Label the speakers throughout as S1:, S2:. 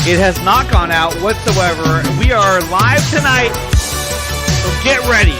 S1: It has not gone out whatsoever. We are live tonight, so get ready.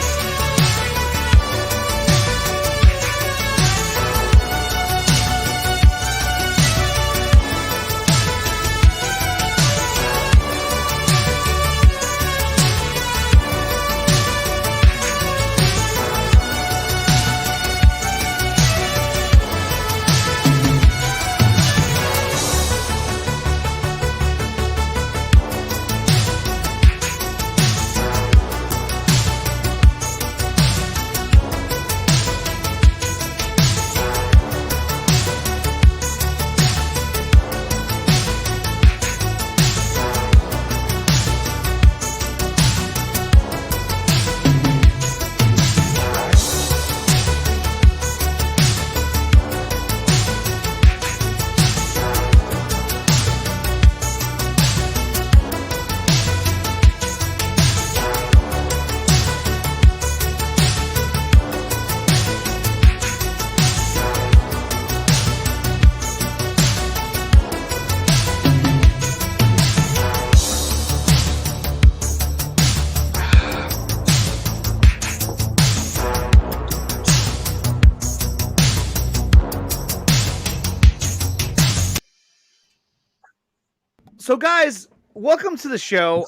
S1: So, guys, welcome to the show.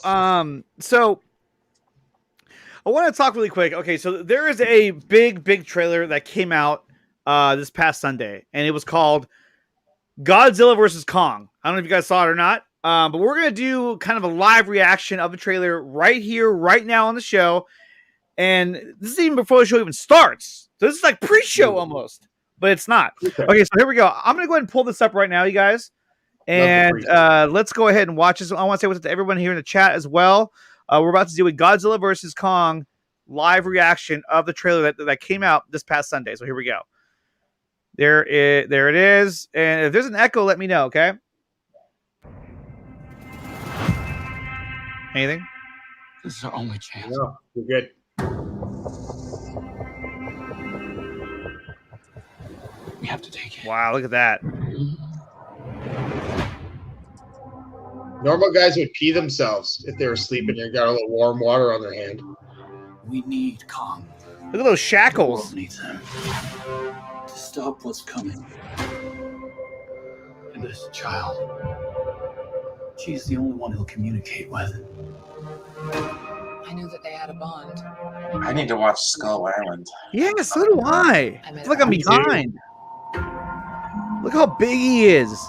S1: So I want to talk really quick. Okay, so there is a big trailer that came out this past Sunday, and it was called Godzilla versus Kong. I don't know if you guys saw it or not, but we're gonna do kind of a live reaction of the trailer right here, right now on the show. And this is even before the show even starts. So this is like pre-show almost, but it's not. Okay, so here we go. I'm gonna go ahead and pull this up right now, you guys. And let's go ahead and watch this. I want to say what's up to everyone here in the chat as well. We're about to do a Godzilla versus Kong live reaction of the trailer that came out this past Sunday. So here we go. There it is. And if there's an echo, let me know, okay? Anything?
S2: This is our only chance.
S3: No, we're good.
S2: We have to take it.
S1: Wow, look at that.
S3: Normal guys would pee themselves if they were sleeping and got a little warm water on their hand.
S2: We need Kong.
S1: Look at those
S2: The
S1: shackles.
S2: world needs him to stop what's coming. And this child, she's the only one he'll communicate with.
S4: I knew that they had a bond.
S5: I need to watch Skull Island.
S1: Yeah, so do I. I feel like I'm behind. Look how big he is.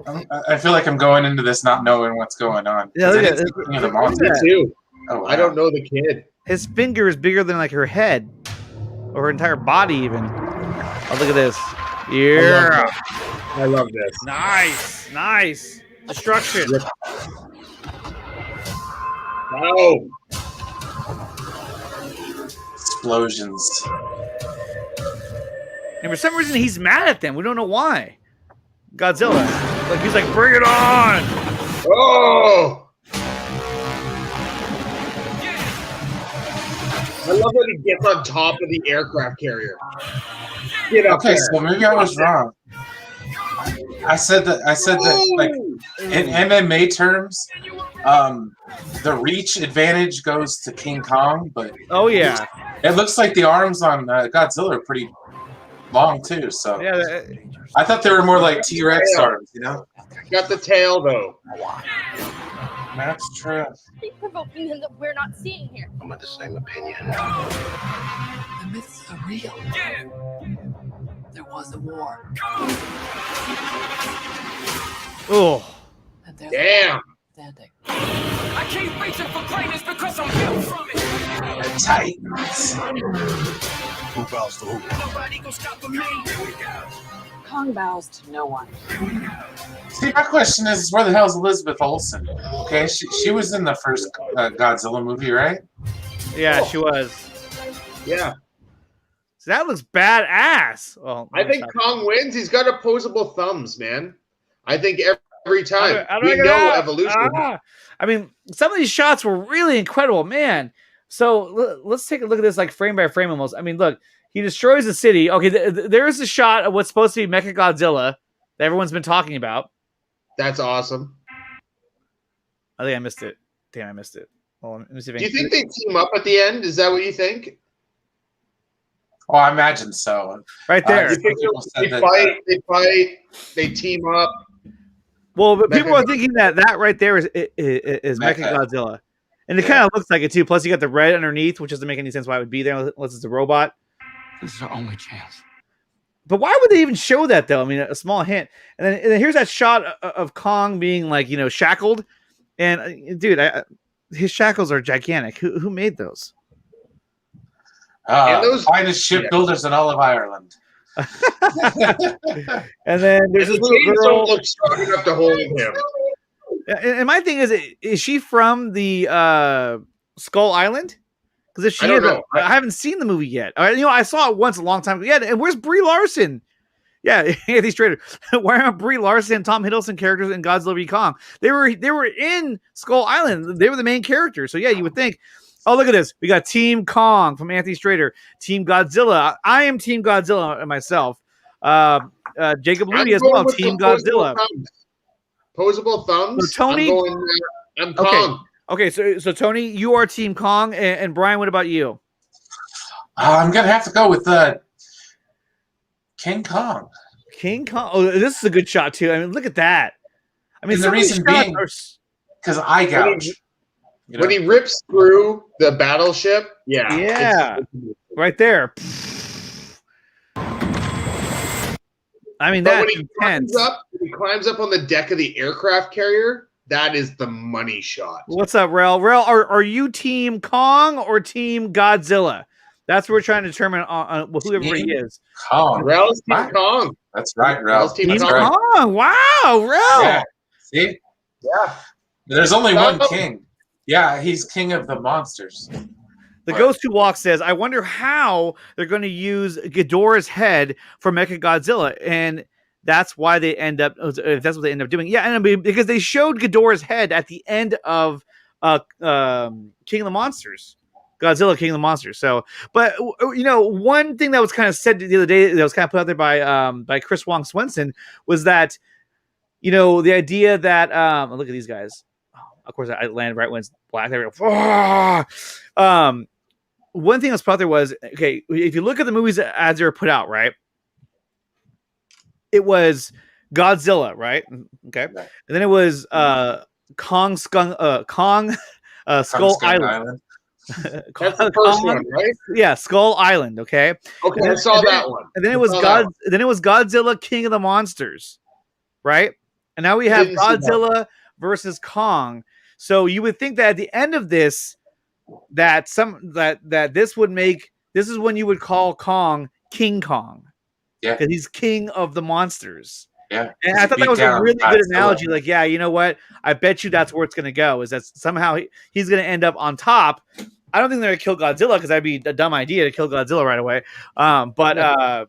S4: I think
S5: I feel like I'm going into this not knowing what's going on.
S1: Yeah, look
S5: I
S1: at
S5: didn't see any of the monsters.
S1: Yeah.
S3: Me too.
S5: Oh, wow.
S3: I don't know the kid.
S1: His finger is bigger than like her head or her entire body even. Oh, look at this. Yeah.
S3: I love this.
S1: Nice. Destruction.
S3: No.
S5: Explosions.
S1: And for some reason, he's mad at them. We don't know why. Godzilla. Like, he's like, bring it on.
S3: Oh. I love that he gets on top of the aircraft carrier. Get up
S5: Okay,
S3: there.
S5: so maybe I was wrong. I said that like in MMA terms, the reach advantage goes to King Kong, but
S1: Oh, yeah.
S5: it looks like the arms on Godzilla are pretty long too. So
S1: Yeah.
S5: I thought they were more like T-Rex arms, you know?
S3: Got the tail though.
S5: That's true.
S6: Provoking him that we're not seeing here.
S2: I'm of the same opinion.
S4: the myths are real. There was a war.
S1: Oh.
S4: And there's
S3: Damn.
S4: standing.
S7: I keep reaching for greatness because I'm built from it.
S5: The Titans.
S2: Who bows to who?
S7: Nobody gonna stop me. Here we go.
S4: Kong bows to no one.
S5: See, my question is, where the hell is Elizabeth Olsen? Okay, she was in the first Godzilla movie, right?
S1: Yeah, she was.
S3: Yeah.
S1: So that looks badass. Well,
S3: I think Kong wins. He's got opposable thumbs, man. I think every time.
S1: How do I
S3: We
S1: get
S3: know
S1: out?
S3: evolution.
S1: I mean, some of these shots were really incredible, man. So let's take a look at this, like frame by frame, almost. I mean, look, he destroys the city. Okay, there is a shot of what's supposed to be Mechagodzilla that everyone's been talking about.
S3: That's awesome.
S1: I think I missed it. Damn, I missed it. Hold on, let me see if I
S3: Do you
S1: can-
S3: think they team up at the end? Is that what you think?
S5: Oh, I imagine so.
S1: right there?
S3: You think
S5: people said
S3: they
S5: that,
S3: fight, they team up?
S1: Well, but people
S3: Mecha-
S1: are thinking that right there is
S5: Mecha.
S1: Mechagodzilla, and it
S5: Yeah.
S1: kind of looks like it too. Plus, you got the red underneath, which doesn't make any sense why it would be there unless it's a robot.
S4: This is our only chance.
S1: But why would they even show that though? I mean, a small hint, and then here's that shot of Kong being like shackled, and dude, his shackles are gigantic. Who made those?
S3: And those-
S5: the finest shipbuilders in all of Ireland.
S1: And then
S3: And
S1: there's
S3: the
S1: this little
S3: chains
S1: girl.
S3: don't look strong enough to hold him.
S1: And my thing is she from the Skull Island? Because if she
S3: I don't
S1: is,
S3: know.
S1: I haven't seen the movie yet. I saw it once a long time ago. Yeah, and where's Brie Larson? Yeah, Anthony Strader. Why aren't Brie Larson and Tom Hiddleston characters in Godzilla v Kong? They were in Skull Island. They were the main characters. So yeah, you would think. Oh, look at this. We got Team Kong from Anthony Strader. Team Godzilla. I am Team Godzilla myself. Jacob
S3: I'm
S1: Louie as
S3: going
S1: well.
S3: with
S1: Team
S3: the posable
S1: Godzilla.
S3: thumbs. Posable thumbs.
S1: So Tony-
S3: I'm
S1: Okay.
S3: Kong.
S1: Okay, so Tony, you are Team Kong, and Brian, what about you?
S5: I'm gonna have to go with King Kong.
S1: King Kong. Oh, this is a good shot too. I mean, look at that. I mean,
S5: And the
S1: some of these
S5: reason
S1: shots
S5: being-
S1: are
S5: Because eye gouge. You know?
S3: When he rips through the battleship, yeah.
S1: Yeah. right there. I mean,
S3: But
S1: that's
S3: when
S1: intense.
S3: he climbs up on the deck of the aircraft carrier, that is the money shot.
S1: What's up, Rel? Rel, are you Team Kong or Team Godzilla? That's what we're trying to determine on who everybody
S5: Team
S1: is.
S5: Kong.
S3: Rel's Team
S5: Right.
S3: Kong.
S5: That's right,
S3: Rel's
S5: Ralph.
S3: Team
S5: That's
S1: Team
S5: right.
S1: Kong. Wow, Rel.
S5: Yeah. See?
S3: Yeah.
S5: There's only one
S3: Oh.
S5: king. Yeah, he's king of the monsters.
S1: The Ghost Who Walks says, I wonder how they're going to use Ghidorah's head for Mechagodzilla. And that's why they end up, if that's what they end up doing. Yeah, and I mean, because they showed Ghidorah's head at the end of King of the Monsters. Godzilla, King of the Monsters. So, but, one thing that was kind of said the other day that was kind of put out there by Chris Wong Swenson was that, the idea that, look at these guys. Of course, I landed right when it's black. There we go. One thing that's put out there was, okay, if you look at the movies as they were put out, right? It was Godzilla, right? Okay.
S5: Right.
S1: And then it was Kong Skull Island.
S3: That's the first one, right?
S1: Yeah, Skull Island, okay?
S3: Okay, I saw that one.
S1: And then it was
S3: I saw that one.
S1: Then it was Godzilla King of the Monsters, right? And now we have
S3: Didn't see that.
S1: Godzilla versus Kong. So you would think that at the end of this, that this would make this is when you would call Kong King Kong.
S5: Yeah.
S1: Because he's king of the monsters.
S5: Yeah.
S1: And I thought that
S5: Beat
S1: was a
S5: down
S1: really good
S5: Godzilla.
S1: analogy. Like, yeah, you know what? I bet you that's where it's going to go. Is that somehow he's going to end up on top. I don't think they're going to kill Godzilla because that'd be a dumb idea to kill Godzilla right away. But I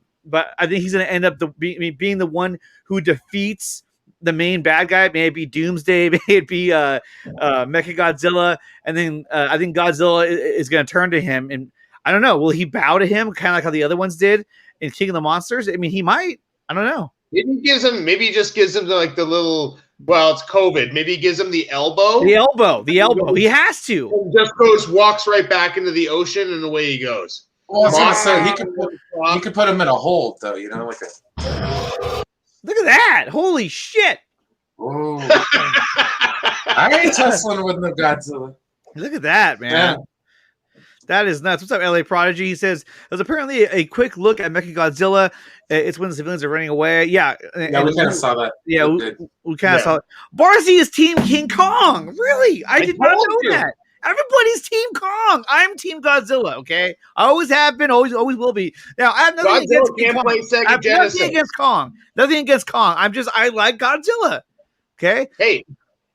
S1: think he's going to end up being the one who defeats the main bad guy. May it be Doomsday, may it be Mechagodzilla, and then I think Godzilla is going to turn to him. And I don't know, will he bow to him, kind of like how the other ones did in King of the Monsters? I mean, he might. I don't know.
S3: Maybe he just gives him the little. Well, it's COVID. Maybe he gives him the elbow.
S1: The elbow. He has to.
S3: And just walks right back into the ocean, and away he goes.
S5: Well, I was gonna
S3: Moss-
S5: say he could put him in a hold though, like a.
S1: Look at that! Holy shit!
S5: Ooh. I ain't tussling with no Godzilla.
S1: Look at that, man.
S5: Yeah.
S1: That is nuts. What's up, LA Prodigy? He says there's apparently a quick look at Mechagodzilla. It's when the civilians are running away. Yeah,
S5: Yeah, we kind of saw that.
S1: Yeah,
S5: We
S1: we
S5: did.
S1: kind of saw it. Barcy is Team King Kong. Really? I did not
S3: told
S1: know
S3: you.
S1: that. Everybody's Team Kong. I'm Team Godzilla. Okay, I always have been. Always will be. Now I have nothing against
S3: Godzilla
S1: King
S3: can't
S1: Kong.
S3: play
S1: I
S3: Sega
S1: have
S3: Genesis.
S1: nothing against Kong. Nothing against Kong. I like Godzilla. Okay.
S3: Hey,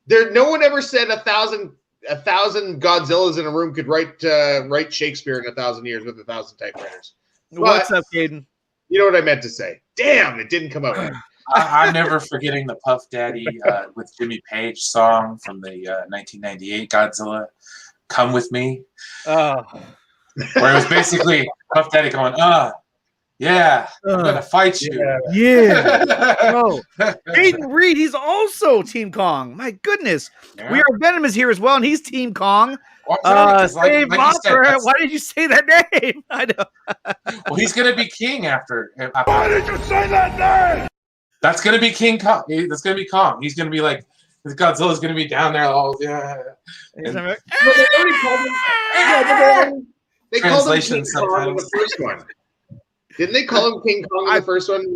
S3: no one ever said a thousand Godzillas in a room could write Shakespeare in 1,000 years with 1,000 typewriters.
S1: What's up, Caden?
S3: You know what I meant to say. Damn, it didn't come out right.
S5: I'm never forgetting the Puff Daddy with Jimmy Page song from the 1998 Godzilla, "Come With Me,"
S1: Oh.
S5: where it was basically Puff Daddy going, Yeah, I'm
S1: Ugh.
S5: gonna fight you.
S1: Yeah. Bro. Hayden Reed, he's also Team Kong. My goodness.
S5: Yeah.
S1: We are Venom is here as well, and he's Team Kong.
S5: Well, I'm telling you, 'cause like
S1: Save
S5: you said,
S1: Mothra. Why did you say that name? I know.
S5: well, he's gonna be king after. Why did you say that name? That's gonna be King Kong. That's gonna be Kong. He's gonna be like, Godzilla's gonna be down there. All
S1: He's
S5: and-
S1: like,
S3: Well, they already called him. Yeah, but they called him
S5: Translation
S3: King Kong in the
S5: sometimes.
S3: first one. Didn't they call him King Kong in the first one?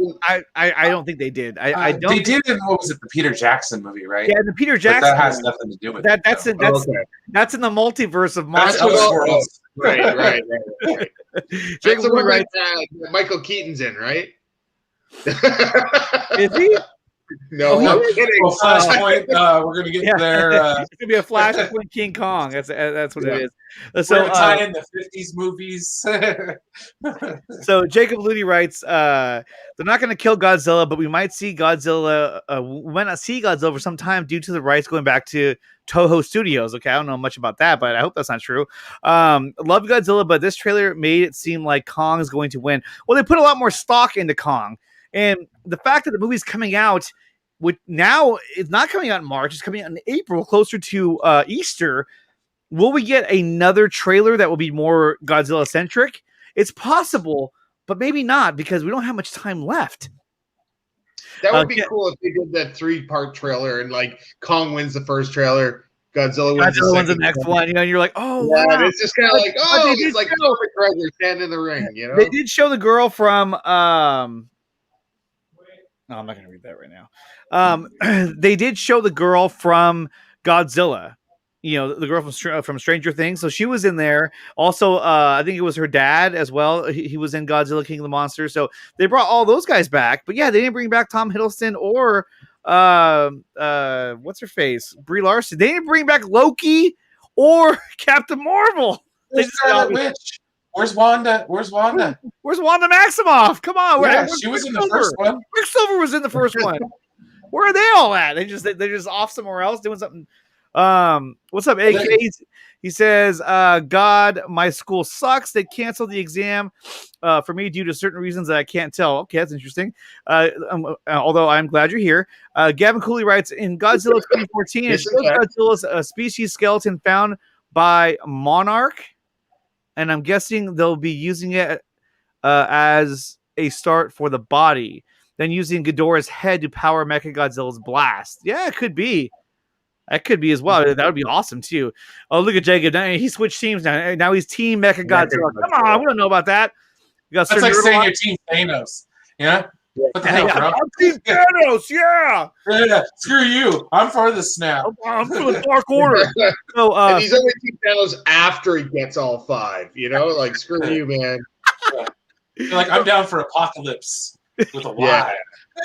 S1: I don't think they did. I don't.
S5: They did in what was it, the Peter Jackson movie, right?
S1: Yeah, the Peter
S5: But
S1: Jackson.
S5: that has nothing to do with it.
S1: That's
S5: though.
S1: in, that's
S3: Okay.
S1: that's in the multiverse of
S5: That's
S1: Marvel.
S3: what all-
S5: Elseworlds.
S3: Right.
S1: Jacob
S3: That's the
S1: Lee
S3: one
S1: writes,
S3: that Michael Keaton's in, right?
S1: is he?
S3: No,
S1: Oh,
S3: I'm
S1: he is?
S3: kidding.
S5: Well, Flashpoint. We're gonna get
S1: Yeah.
S5: there.
S1: It's gonna be a Flashpoint King Kong. That's what
S3: Yeah.
S1: it is.
S5: We're
S1: So
S5: gonna tie in the '50s movies.
S1: So Jacob Looney writes, they're not going to kill Godzilla, but we might see Godzilla. We might not see Godzilla for some time due to the rights going back to Toho Studios. Okay, I don't know much about that, but I hope that's not true. Love Godzilla, but this trailer made it seem like Kong is going to win. Well, they put a lot more stock into Kong, and the fact that the movie's coming out, which now it's not coming out in March, it's coming out in April, closer to Easter. Will we get another trailer that will be more Godzilla centric? It's possible, but maybe not because we don't have much time left.
S3: That would be
S1: Yeah.
S3: cool if they did that 3-part trailer and like Kong wins the first trailer, Godzilla wins
S1: Godzilla wins the
S3: second
S1: next
S3: trailer.
S1: one, and you're like, oh,
S3: Yeah,
S1: wow.
S3: and it's just kind of like,
S1: But
S3: oh,
S1: they
S3: it's
S1: did
S3: like
S1: show-
S3: Conor McGregor standing in the ring, you know?
S1: They did show the girl from no, I'm not going to read that right now. They did show the girl from Godzilla. You know, the girl from Stranger Things. So she was in there. Also, I think it was her dad as well. He was in Godzilla King of the Monsters. So they brought all those guys back. But yeah, they didn't bring back Tom Hiddleston or what's her face? Brie Larson. They didn't bring back Loki or Captain Marvel. They
S5: Where's
S1: just
S5: Scarlet Witch? Where's Wanda? Where's Wanda?
S1: Where's Wanda Maximoff? Come on.
S5: Yeah,
S1: where's
S5: she was in the
S1: Quicksilver?
S5: first one.
S1: Quicksilver was in the first one. Where are they all at? They're just off somewhere else doing something. What's up, AK? He says, God, my school sucks. They canceled the exam for me due to certain reasons that I can't tell. Okay, that's interesting. Although I'm glad you're here. Gavin Cooley writes, in Godzilla 2014, it
S3: Yes,
S1: shows
S3: in fact.
S1: Godzilla's a species skeleton found by Monarch, and I'm guessing they'll be using it as a start for the body, then using Ghidorah's head to power Mechagodzilla's blast. Yeah, it could be. That could be as well. That would be awesome too. Oh, look at Jacob. Now he switched teams now. Now he's Team Mechagodzilla. Come on, we don't know about that. You got
S5: That's like
S1: Sir
S5: saying
S1: Nerdle
S5: your team Thanos. Yeah. What the hell,
S1: on-
S5: bro?
S1: I'm Team Thanos. Yeah.
S5: Yeah, screw you. I'm for this now.
S1: I'm for the Dark Order. So,
S3: And he's only Team Thanos after he gets all 5, you know? Like, screw you, man.
S5: You're like, I'm down for Apocalypse with a
S3: Yeah.
S5: Y.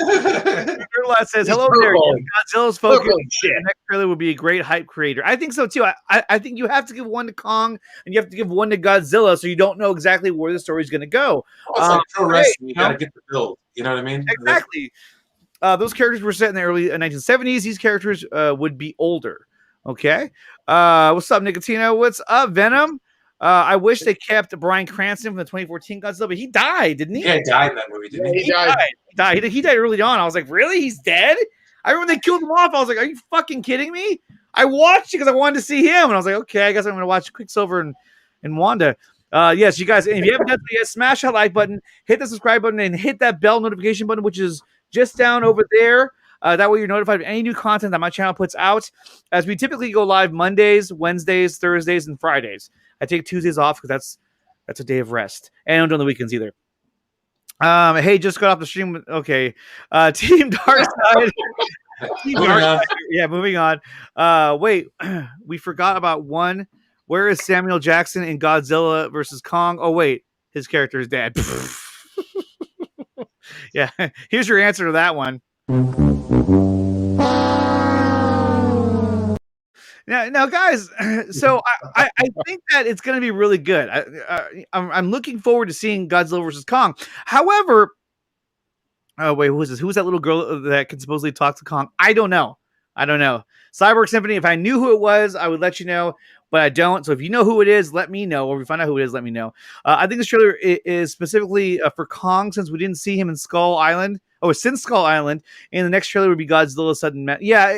S1: Nerdlot says,
S3: He's
S1: "Hello there.
S3: purple.
S1: Godzilla's focus.
S3: Purple and shit.
S1: The next trailer would be a great hype creator. I think so too. I think you have to give one to Kong and you have to give one to Godzilla, so you don't know exactly where the story's going to go.
S5: It's like pro
S1: Hey,
S5: wrestling. You
S1: you know?
S5: gotta get the build. You know what I mean?
S1: Exactly. Those characters were set in the early 1970s. These characters would be older. Okay. What's up, Nicotino? What's up, Venom? I wish they kept Bryan Cranston from the 2014 Godzilla, but he died, didn't he?
S5: Yeah, he died in that movie, didn't he?
S3: He died.
S1: He died. He died early on. I was like, really? He's dead? I remember they killed him off. I was like, are you fucking kidding me? I watched it because I wanted to see him, and I was like, okay, I guess I'm going to watch Quicksilver and Wanda. Yes, you guys, if you haven't done it yet, smash that like button, hit the subscribe button, and hit that bell notification button, which is just down over there. That way you're notified of any new content that my channel puts out, as we typically go live Mondays, Wednesdays, Thursdays, and Fridays. I take Tuesdays off because that's a day of rest, and I don't do on the weekends either. Hey, just got off the stream. Okay, Team Darkside. Team
S5: Moving on.
S1: Darkside. Yeah, moving on. Wait, we forgot about one. Where is Samuel Jackson in Godzilla versus Kong? Oh wait, his character is dead. Yeah, here's your answer to that one. Now, guys. So I think that it's going to be really good. I'm looking forward to seeing Godzilla versus Kong. However, oh wait, who is this? Who's that little girl that can supposedly talk to Kong? I don't know. I don't know. Cyborg Symphony, if I knew who it was, I would let you know, but I don't. So if you know who it is, let me know. Or if you find out who it is, let me know. I think this trailer is specifically for Kong, since we didn't see him in Skull Island. Oh, since Skull Island, and the next trailer would be Godzilla Sudden. Yeah,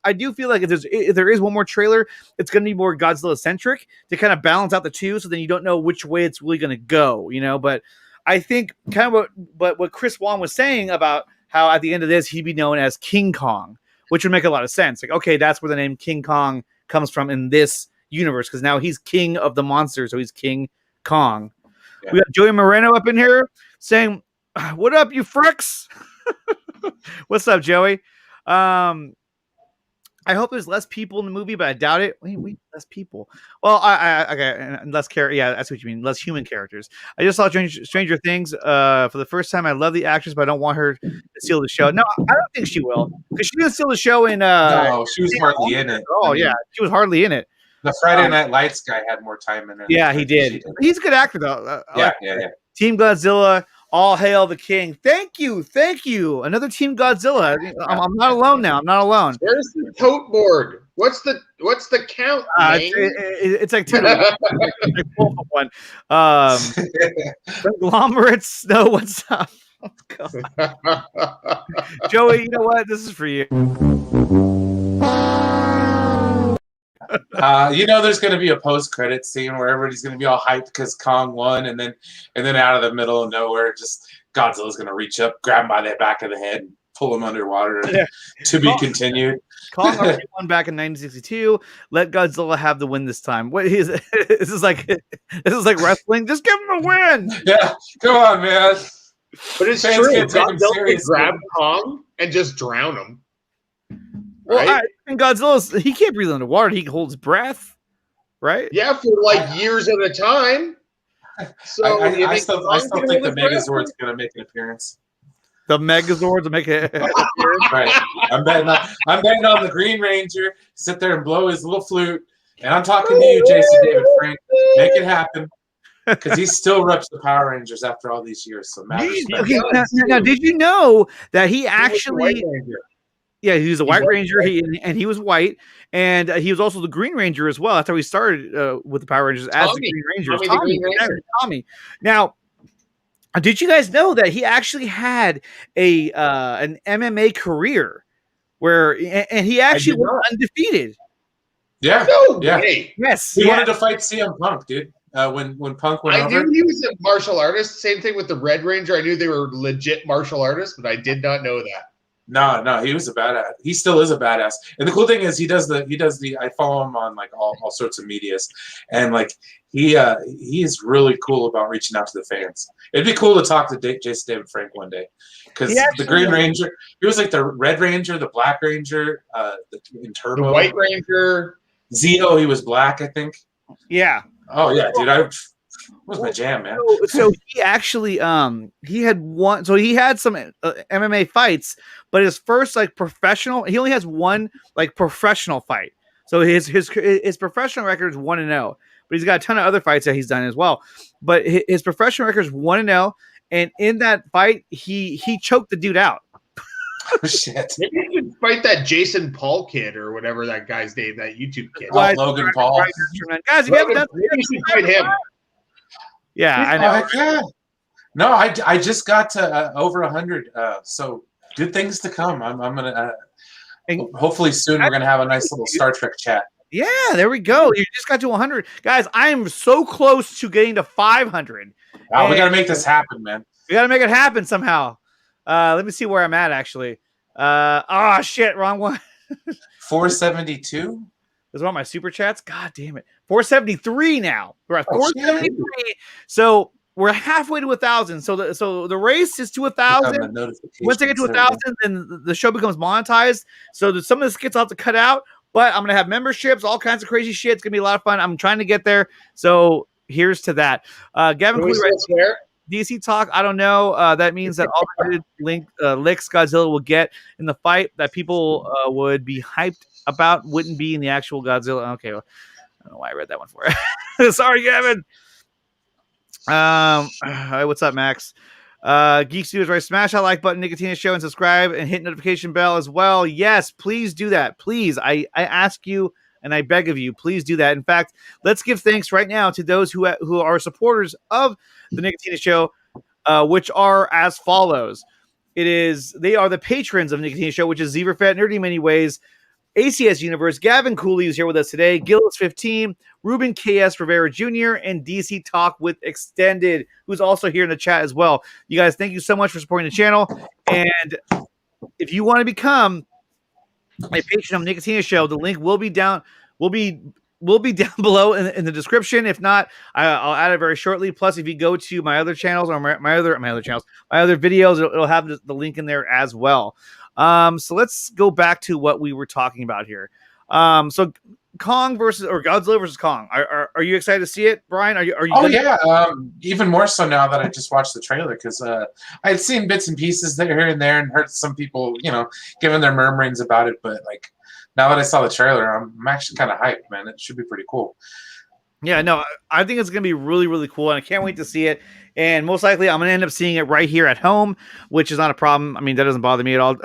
S1: I do feel like if there is one more trailer, it's going to be more Godzilla centric to kind of balance out the two, so then you don't know which way it's really going to go, you know. But I think kind of what Chris Wan was saying about how at the end of this he'd be known as King Kong, which would make a lot of sense. Like, okay, that's where the name King Kong comes from in this universe, because now he's king of the monsters, so he's King Kong. Yeah. We got Joey Moreno up in here saying, "What up, you fricks?" What's up, Joey? I hope there's less people in the movie, but I doubt it. Wait, less people. Well, okay, less character. Yeah, that's what you mean. Less human characters. I just saw Stranger Things for the first time. I love the actress, but I don't want her to steal the show. No, I don't think she will, because she didn't steal the show in.
S5: No, she was hardly in it.
S1: Oh, yeah, she was hardly in it.
S5: The Friday Night Lights guy had more time in it.
S1: Yeah, he did. He's a good actor, though.
S5: Yeah.
S1: Team Godzilla. All hail the king. Thank you. Another Team Godzilla. I'm not alone now. I'm not alone.
S3: Where's the tote board? What's the count?
S1: It's like two. Like both of one. Conglomerates. No, what's up? Oh, God. Joey, you know what? This is for you.
S5: There's going to be a post-credit scene where everybody's going to be all hyped because Kong won, and then out of the middle of nowhere, just Godzilla's going to reach up, grab him by the back of the head, and pull him underwater. And to be continued.
S1: Kong already won back in 1962. Let Godzilla have the win this time. What is this? Is like wrestling. Just give him a win.
S5: Yeah, come on, man.
S3: But it's true. Godzilla can grab Kong and just drown him.
S1: Right? Well, and he can't breathe underwater. He holds breath, right?
S3: Yeah, for like years at a time. So
S5: I still think the Megazord's going to make an appearance.
S1: The Megazord to make it.
S5: Right. I'm betting on the Green Ranger. Sit there and blow his little flute. And I'm talking to you, Jason David Frank. Make it happen. Because he still reps the Power Rangers after all these years. So now,
S1: did you know that he actually? Yeah, he was a White Ranger. He was white, and he was also the Green Ranger as well. That's how he started with the Power Rangers as the Green Ranger. Tommy. Now, did you guys know that he actually had an MMA career and he actually was undefeated?
S5: Yeah,
S1: yes.
S5: He wanted to fight CM Punk, dude. When Punk went over.
S3: I knew he was a martial artist. Same thing with the Red Ranger. I knew they were legit martial artists, but I did not know that.
S5: No, he was a badass. He still is a badass. And the cool thing is he does the I follow him on like all sorts of medias, and like he is really cool about reaching out to the fans. It'd be cool to talk to Jason David Frank one day, because the Green Ranger, he was like the Red Ranger, the Black Ranger, in Turbo,
S3: the White Ranger,
S5: Zeo. He was black, I think.
S1: Yeah.
S5: Oh yeah, dude. Was my jam, man.
S1: So he actually he had some MMA fights, but his first professional, he only has one professional fight. So his professional record is 1-0, but he's got a ton of other fights that he's done as well. But his professional record is 1-0, and in that fight he choked the dude out.
S5: Oh, shit.
S3: Maybe you should fight that Jason Paul kid or whatever that guy's name, that YouTube kid.
S5: Logan Paul.
S1: Guys, you haven't done
S3: fight him.
S1: Yeah, I know.
S5: Yeah. No, I just got to over 100. So good things to come. I'm gonna hopefully soon we're gonna have a nice little Star Trek chat.
S1: Yeah, there we go. You just got to 100, guys. I am so close to getting to 500.
S5: Wow, we gotta make this happen, man.
S1: We gotta make it happen somehow. Let me see where I'm at actually. Shit, wrong one.
S5: 472.
S1: Those are all my super chats. God damn it. 473 now. We're at 473. So we're halfway to 1,000. So the race is to 1,000. Once I get to 1,000, then the show becomes monetized. So some of the skits I'll have to cut out, but I'm going to have memberships, all kinds of crazy shit. It's going to be a lot of fun. I'm trying to get there. So here's to that. Gavin Cooley DC talk. I don't know. That means that all the licks Godzilla will get in the fight that people would be hyped about wouldn't be in the actual Godzilla. Okay, well, I don't know why I read that one for. Sorry, Gavin. What's up, Max? Geek Studios, right? Smash that like button, Nicotina Show, and subscribe and hit notification bell as well. Yes, please do that. Please, I ask you and I beg of you, please do that. In fact, let's give thanks right now to those who are supporters of the Nicotina Show, which are as follows. They are the patrons of the Nicotina Show, which is Zeverfett, Nerdy Many Ways, ACS Universe, Gavin Cooley, who's here with us today, Gillis15, Ruben KS Rivera Jr., and DC Talk with Extended, who's also here in the chat as well. You guys, thank you so much for supporting the channel. And if you want to become a patron of Nicotina Show, the link will be down. Will be down below in the description. If not, I'll add it very shortly. Plus, if you go to my other channels or my other videos, it'll have the link in there as well. So let's go back to what we were talking about here. So Godzilla versus Kong. Are you excited to see it, Brian? Are you?
S5: Oh yeah, even more so now that I just watched the trailer, because I had seen bits and pieces there here and there and heard some people, giving their murmurings about it, but like now that I saw the trailer, I'm actually kind of hyped, man. It should be pretty cool.
S1: Yeah, no, I think it's going to be really, really cool, and I can't wait to see it. And most likely, I'm going to end up seeing it right here at home, which is not a problem. I mean, that doesn't bother me at all.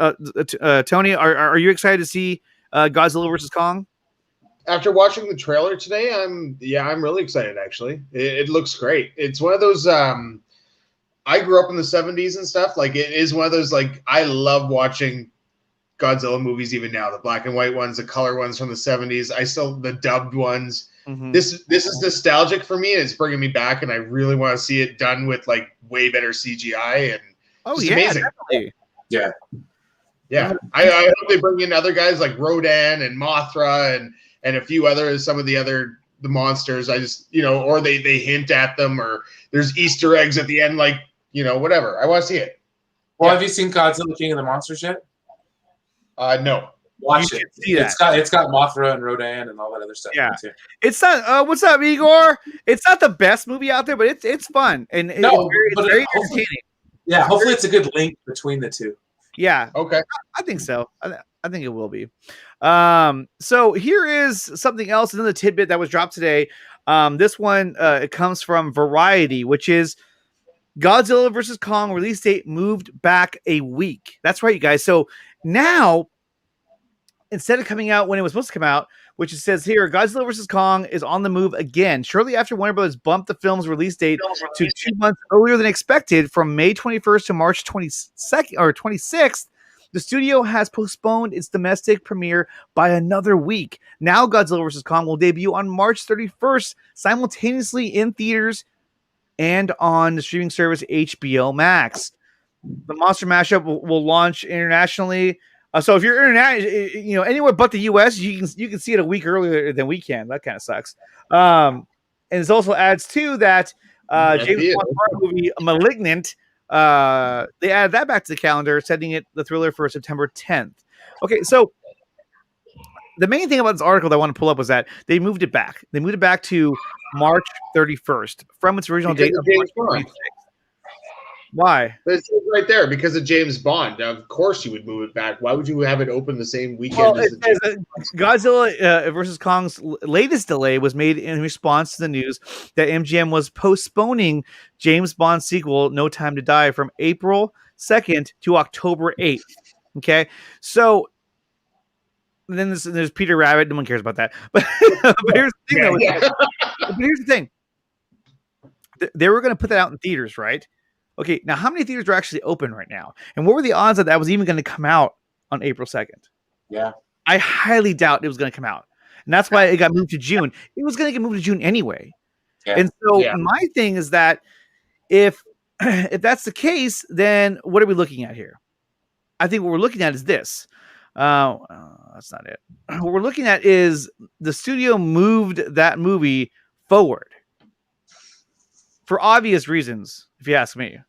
S1: Tony, are you excited to see Godzilla versus Kong?
S3: After watching the trailer today, I'm really excited. Actually, it looks great. It's one of those. I grew up in the '70s and stuff. Like, it is one of those. Like, I love watching Godzilla movies even now. The black and white ones, the color ones from the '70s. The dubbed ones. Mm-hmm. This is nostalgic for me, and it's bringing me back. And I really want to see it done with like way better CGI and amazing.
S1: Definitely.
S3: Yeah. I hope they bring in other guys like Rodan and Mothra and a few others. Some of the monsters. I just or they hint at them, or there's Easter eggs at the end. Like whatever. I want to see it.
S5: Well, have you seen Godzilla King of the Monsters yet?
S3: No.
S5: Watch it. It's got Mothra and Rodan and all that other stuff.
S1: Yeah, it's not. What's up, Igor? It's not the best movie out there, but it's fun and it's very entertaining.
S5: Yeah, hopefully it's a good link between the two.
S1: Yeah.
S3: Okay.
S1: I think so. I think it will be. So here is something else, another tidbit that was dropped today. This one it comes from Variety, which is Godzilla vs. Kong release date moved back a week. That's right, you guys. So now, instead of coming out when it was supposed to come out, which it says here, Godzilla vs. Kong is on the move again. Shortly after Warner Bros. Bumped the film's release date to 2 months earlier than expected, from May 21st to March 22nd or 26th, the studio has postponed its domestic premiere by another week. Now Godzilla vs. Kong will debut on March 31st, simultaneously in theaters and on the streaming service HBO Max. The Monster Mashup will launch internationally. So if you're anywhere but the U.S., you can see it a week earlier than we can. That kind of sucks. And it also adds to that James Bond movie Malignant. They added that back to the calendar, setting the thriller for September 10th. Okay, so the main thing about this article that I want to pull up was that they moved it back. They moved it back to March 31st from its original date of March 26th. Why?
S3: It's right there because of James Bond. Now, of course, you would move it back. Why would you have it open the same weekend?
S1: Well, Godzilla vs. Kong's latest delay was made in response to the news that MGM was postponing James Bond sequel No Time to Die from April 2nd to October 8th. Okay, so then there's Peter Rabbit. No one cares about that. But here's the thing. But here's the thing. They were going to put that out in theaters, right? Okay, now how many theaters are actually open right now? And what were the odds that was even going to come out on April 2nd?
S5: Yeah.
S1: I highly doubt it was going to come out. And that's why it got moved to June. It was going to get moved to June anyway. Yeah. And so my thing is that if that's the case, then what are we looking at here? I think what we're looking at is this. That's not it. What we're looking at is the studio moved that movie forward for obvious reasons, if you ask me.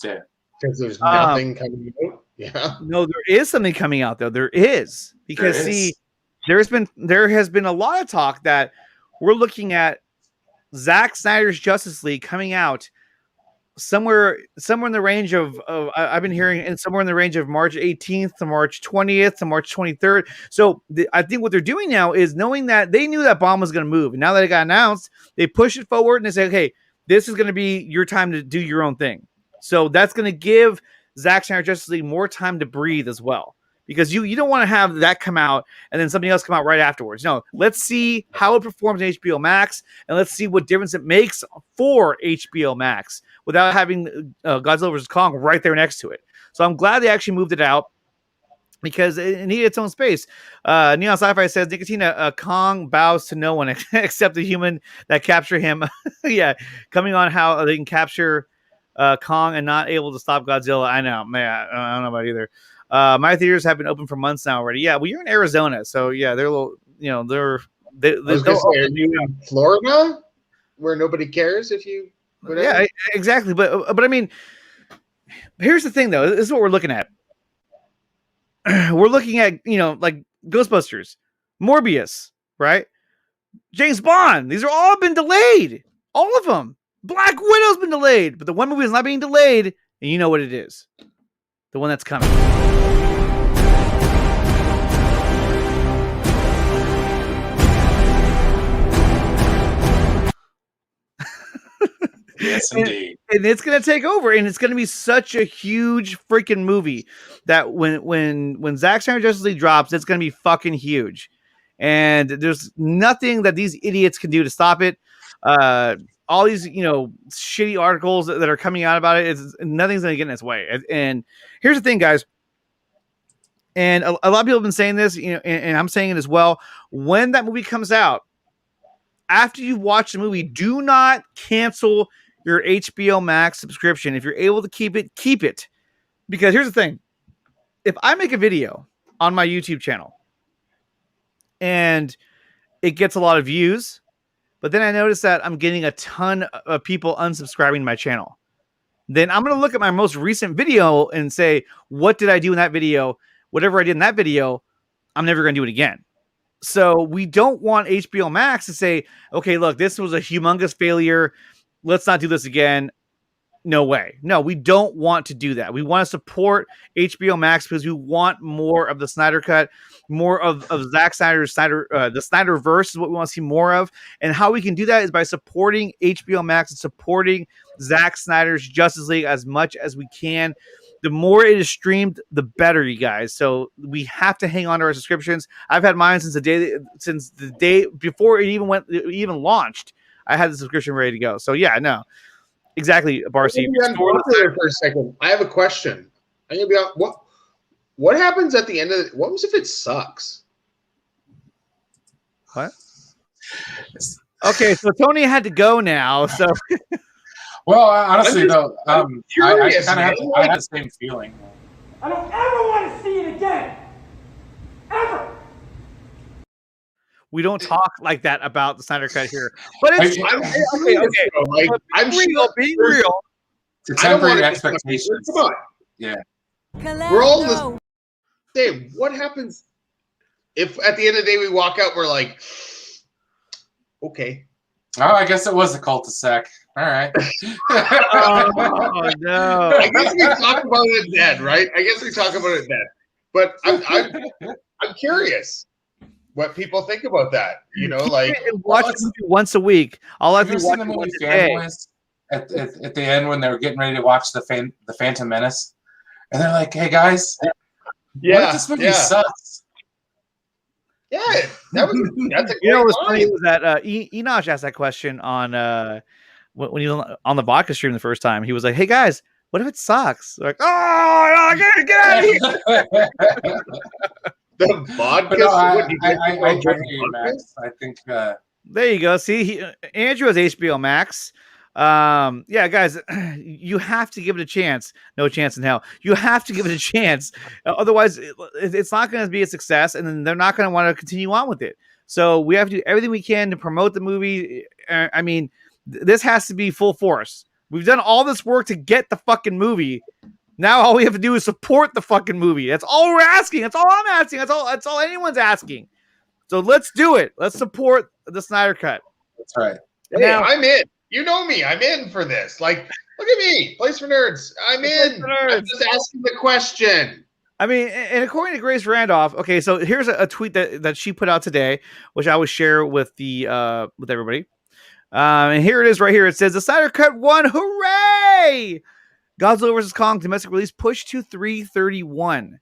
S3: Yeah, because there's nothing coming out. Yeah,
S1: no, there is something coming out though. There is, because there has been a lot of talk that we're looking at Zack Snyder's Justice League coming out somewhere in the range of I've been hearing, and somewhere in the range of March 18th to March 20th to March 23rd. So I think what they're doing now is, knowing that they knew that bomb was going to move, and now that it got announced, they push it forward and they say, okay, this is going to be your time to do your own thing. So that's going to give Zack Snyder Justice League more time to breathe as well. Because you don't want to have that come out and then something else come out right afterwards. No, let's see how it performs in HBO Max, and let's see what difference it makes for HBO Max without having Godzilla vs. Kong right there next to it. So I'm glad they actually moved it out because it needed its own space. Neon Sci-Fi says, Nicotina, Kong bows to no one except the human that capture him. Yeah, coming on how they can capture Kong and not able to stop Godzilla. I know, man. I don't know about either. My theaters have been open for months now already. Yeah, well, you're in Arizona, so yeah, they're a little, are
S3: you in Florida where nobody cares if you? Whatever?
S1: Yeah, exactly. But I mean, here's the thing, though. This is what we're looking at. We're looking at like Ghostbusters, Morbius, right? James Bond. These are all been delayed. All of them. Black Widow's been delayed, but the one movie is not being delayed, and you know what it is. The one that's coming.
S5: Yes, indeed.
S1: And it's going to take over, and it's going to be such a huge freaking movie that when Zack Snyder Justice League drops, it's going to be fucking huge. And there's nothing that these idiots can do to stop it. All these, shitty articles that are coming out about it, nothing's going to get in its way. And here's the thing, guys. And a lot of people have been saying this, and I'm saying it as well. When that movie comes out, after you watch the movie, do not cancel your HBO Max subscription. If you're able to keep it, keep it. Because here's the thing. If I make a video on my YouTube channel and it gets a lot of views, but then I notice that I'm getting a ton of people unsubscribing to my channel, then I'm going to look at my most recent video and say, what did I do in that video? Whatever I did in that video, I'm never going to do it again. So we don't want HBO Max to say, okay, look, this was a humongous failure. Let's not do this again. No way. No, we don't want to do that. We want to support HBO Max because we want more of the Snyder Cut, more of Zack Snyder's the Snyderverse is what we want to see more of. And how we can do that is by supporting HBO Max and supporting Zack Snyder's Justice League as much as we can. The more it is streamed, the better, you guys. So we have to hang on to our subscriptions. I've had mine since the day before it even launched. I had the subscription ready to go. So yeah, no. Exactly, Barcy.
S3: For a second, I have a question. I'm gonna be on, what happens at the end of it? What was if it sucks?
S1: What? Okay, so Tony had to go now. So,
S5: well, honestly though, I
S3: curious,
S5: kind of I had the same feeling.
S7: I don't ever want to see it again. Ever.
S1: we don't talk like that about the Snyder Cut here. But it's okay.
S3: I'm
S1: being real.
S5: To temporary expectations.
S3: Come on.
S5: Yeah.
S3: We're all the same. What happens if at the end of the day we walk out, we're like, okay.
S5: Oh, I guess it was a cul-de-sac. All right.
S1: Oh no.
S3: I guess we talk about it then, right? I guess we talk about it then. But I'm curious what people think about that. You know, like
S1: watch the movie once a week. I'll let you watch
S5: the movie
S1: once a day.
S5: At the end when they were getting ready to watch the Phantom Menace, and they're like, "Hey guys, what if this movie sucks?"
S3: Yeah, that's a great
S1: what's funny was that Enosh asked that question on when he was on the vodka stream the first time. He was like, "Hey guys, what if it sucks?" They're like, "Oh, get out of here!"
S3: The vodka.
S5: No, I hear you, Max. I think.
S1: There you go. See, Andrew has HBO Max. Yeah, guys, you have to give it a chance. No chance in hell. You have to give it a chance. Otherwise, it's not going to be a success, and then they're not going to want to continue on with it. So we have to do everything we can to promote the movie. I mean, this has to be full force. We've done all this work to get the fucking movie. Now all we have to do is support the fucking movie. That's all we're asking. That's all I'm asking. That's all anyone's asking. So let's do it. Let's support the Snyder Cut.
S5: That's right.
S3: Hey, now, I'm in. You know me. I'm in for this. Like, look at me. Place for Nerds. I'm in. I'm just asking the question.
S1: I mean, and according to Grace Randolph, okay, so here's a tweet that she put out today, which I will share with with everybody. And here it is right here. It says, the Snyder Cut won. Hooray! Godzilla vs. Kong domestic release pushed to 3/31.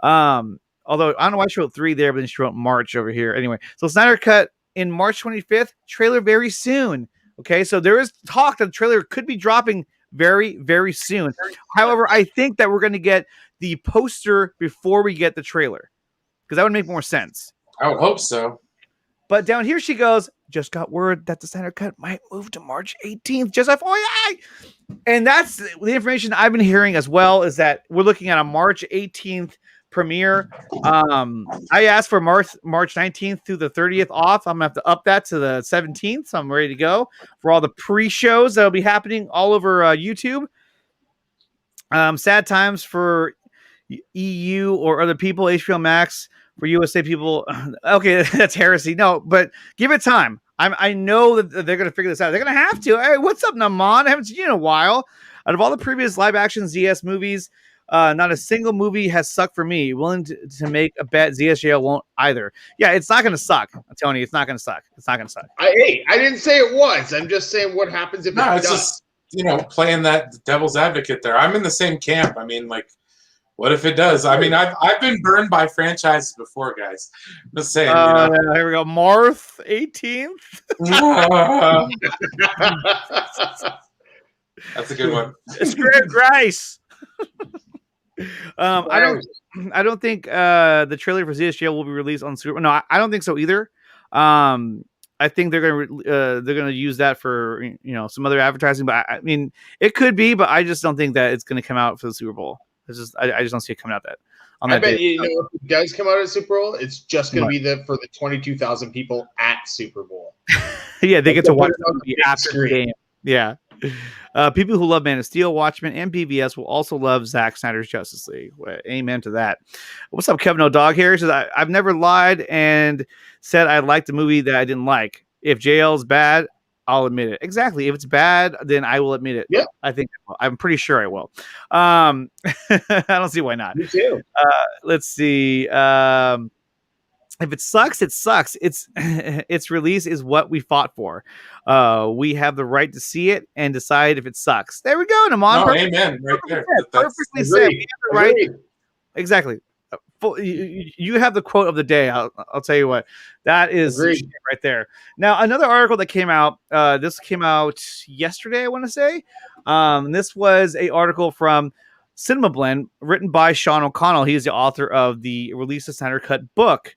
S1: Although I don't know why she wrote 3 there, but then she wrote March over here. Anyway, so Snyder Cut in March 25th, trailer very soon. Okay, so there is talk that the trailer could be dropping very, very soon. However, I think that we're going to get the poster before we get the trailer because that would make more sense.
S5: I would hope so.
S1: But down here she goes, just got word that the Snyder Cut might move to March 18th. Just FYI. And that's the information I've been hearing as well, is that we're looking at a March 18th premiere. I asked for March 19th through the 30th off. I'm going to have to up that to the 17th. So I'm ready to go for all the pre-shows that'll be happening all over YouTube. Sad times for EU or other people. HBO Max for USA people. Okay, that's heresy. No, but give it time. I know that they're going to figure this out. They're going to have to. Hey, what's up, Naman? I haven't seen you in a while. Out of all the previous live-action ZS movies, not a single movie has sucked for me. Willing to make a bet ZSJL won't either. Yeah, it's not going to suck. I'm telling you, it's not going to suck. It's not going to suck.
S3: I didn't say it was. I'm just saying what happens if it
S5: No, it's
S3: does.
S5: just, playing that devil's advocate there. I'm in the same camp. I mean, like, what if it does? I mean, I've been burned by franchises before, guys. I'm just saying.
S1: Here we go. March 18th.
S5: That's a good one.
S1: It's Greg Grice. I don't think the trailer for ZSJL will be released on Super. No, I don't think so either. I think they're gonna use that for some other advertising. But I mean, it could be, but I just don't think that it's gonna come out for the Super Bowl. It's just I just don't see it coming out that.
S3: I bet if it does come out at Super Bowl, it's just going to be for the 22,000 people at Super Bowl.
S1: Yeah, they get to watch
S3: on
S1: the after the game. Yeah. People who love Man of Steel, Watchmen, and BVS will also love Zack Snyder's Justice League. Well, amen to that. What's up, Kevin O'Dog here? He says, I've never lied and said I liked the movie that I didn't like. If JL is bad, I'll admit it. Exactly. If it's bad, then I will admit it.
S3: Yeah.
S1: I think I'm pretty sure I will. I don't see why not.
S3: Me too.
S1: Let's see. If it sucks, it sucks. Its release is what we fought for. We have the right to see it and decide if it sucks. There we go, Naman.
S5: No, amen. Right there.
S1: Perfectly said. We have the right. Exactly. You have the quote of the day. I'll tell you what. That is right there. Now, another article that came out. This came out yesterday, I want to say. This was an article from Cinema Blend, written by Sean O'Connell. He is the author of the Release the Snyder Cut book.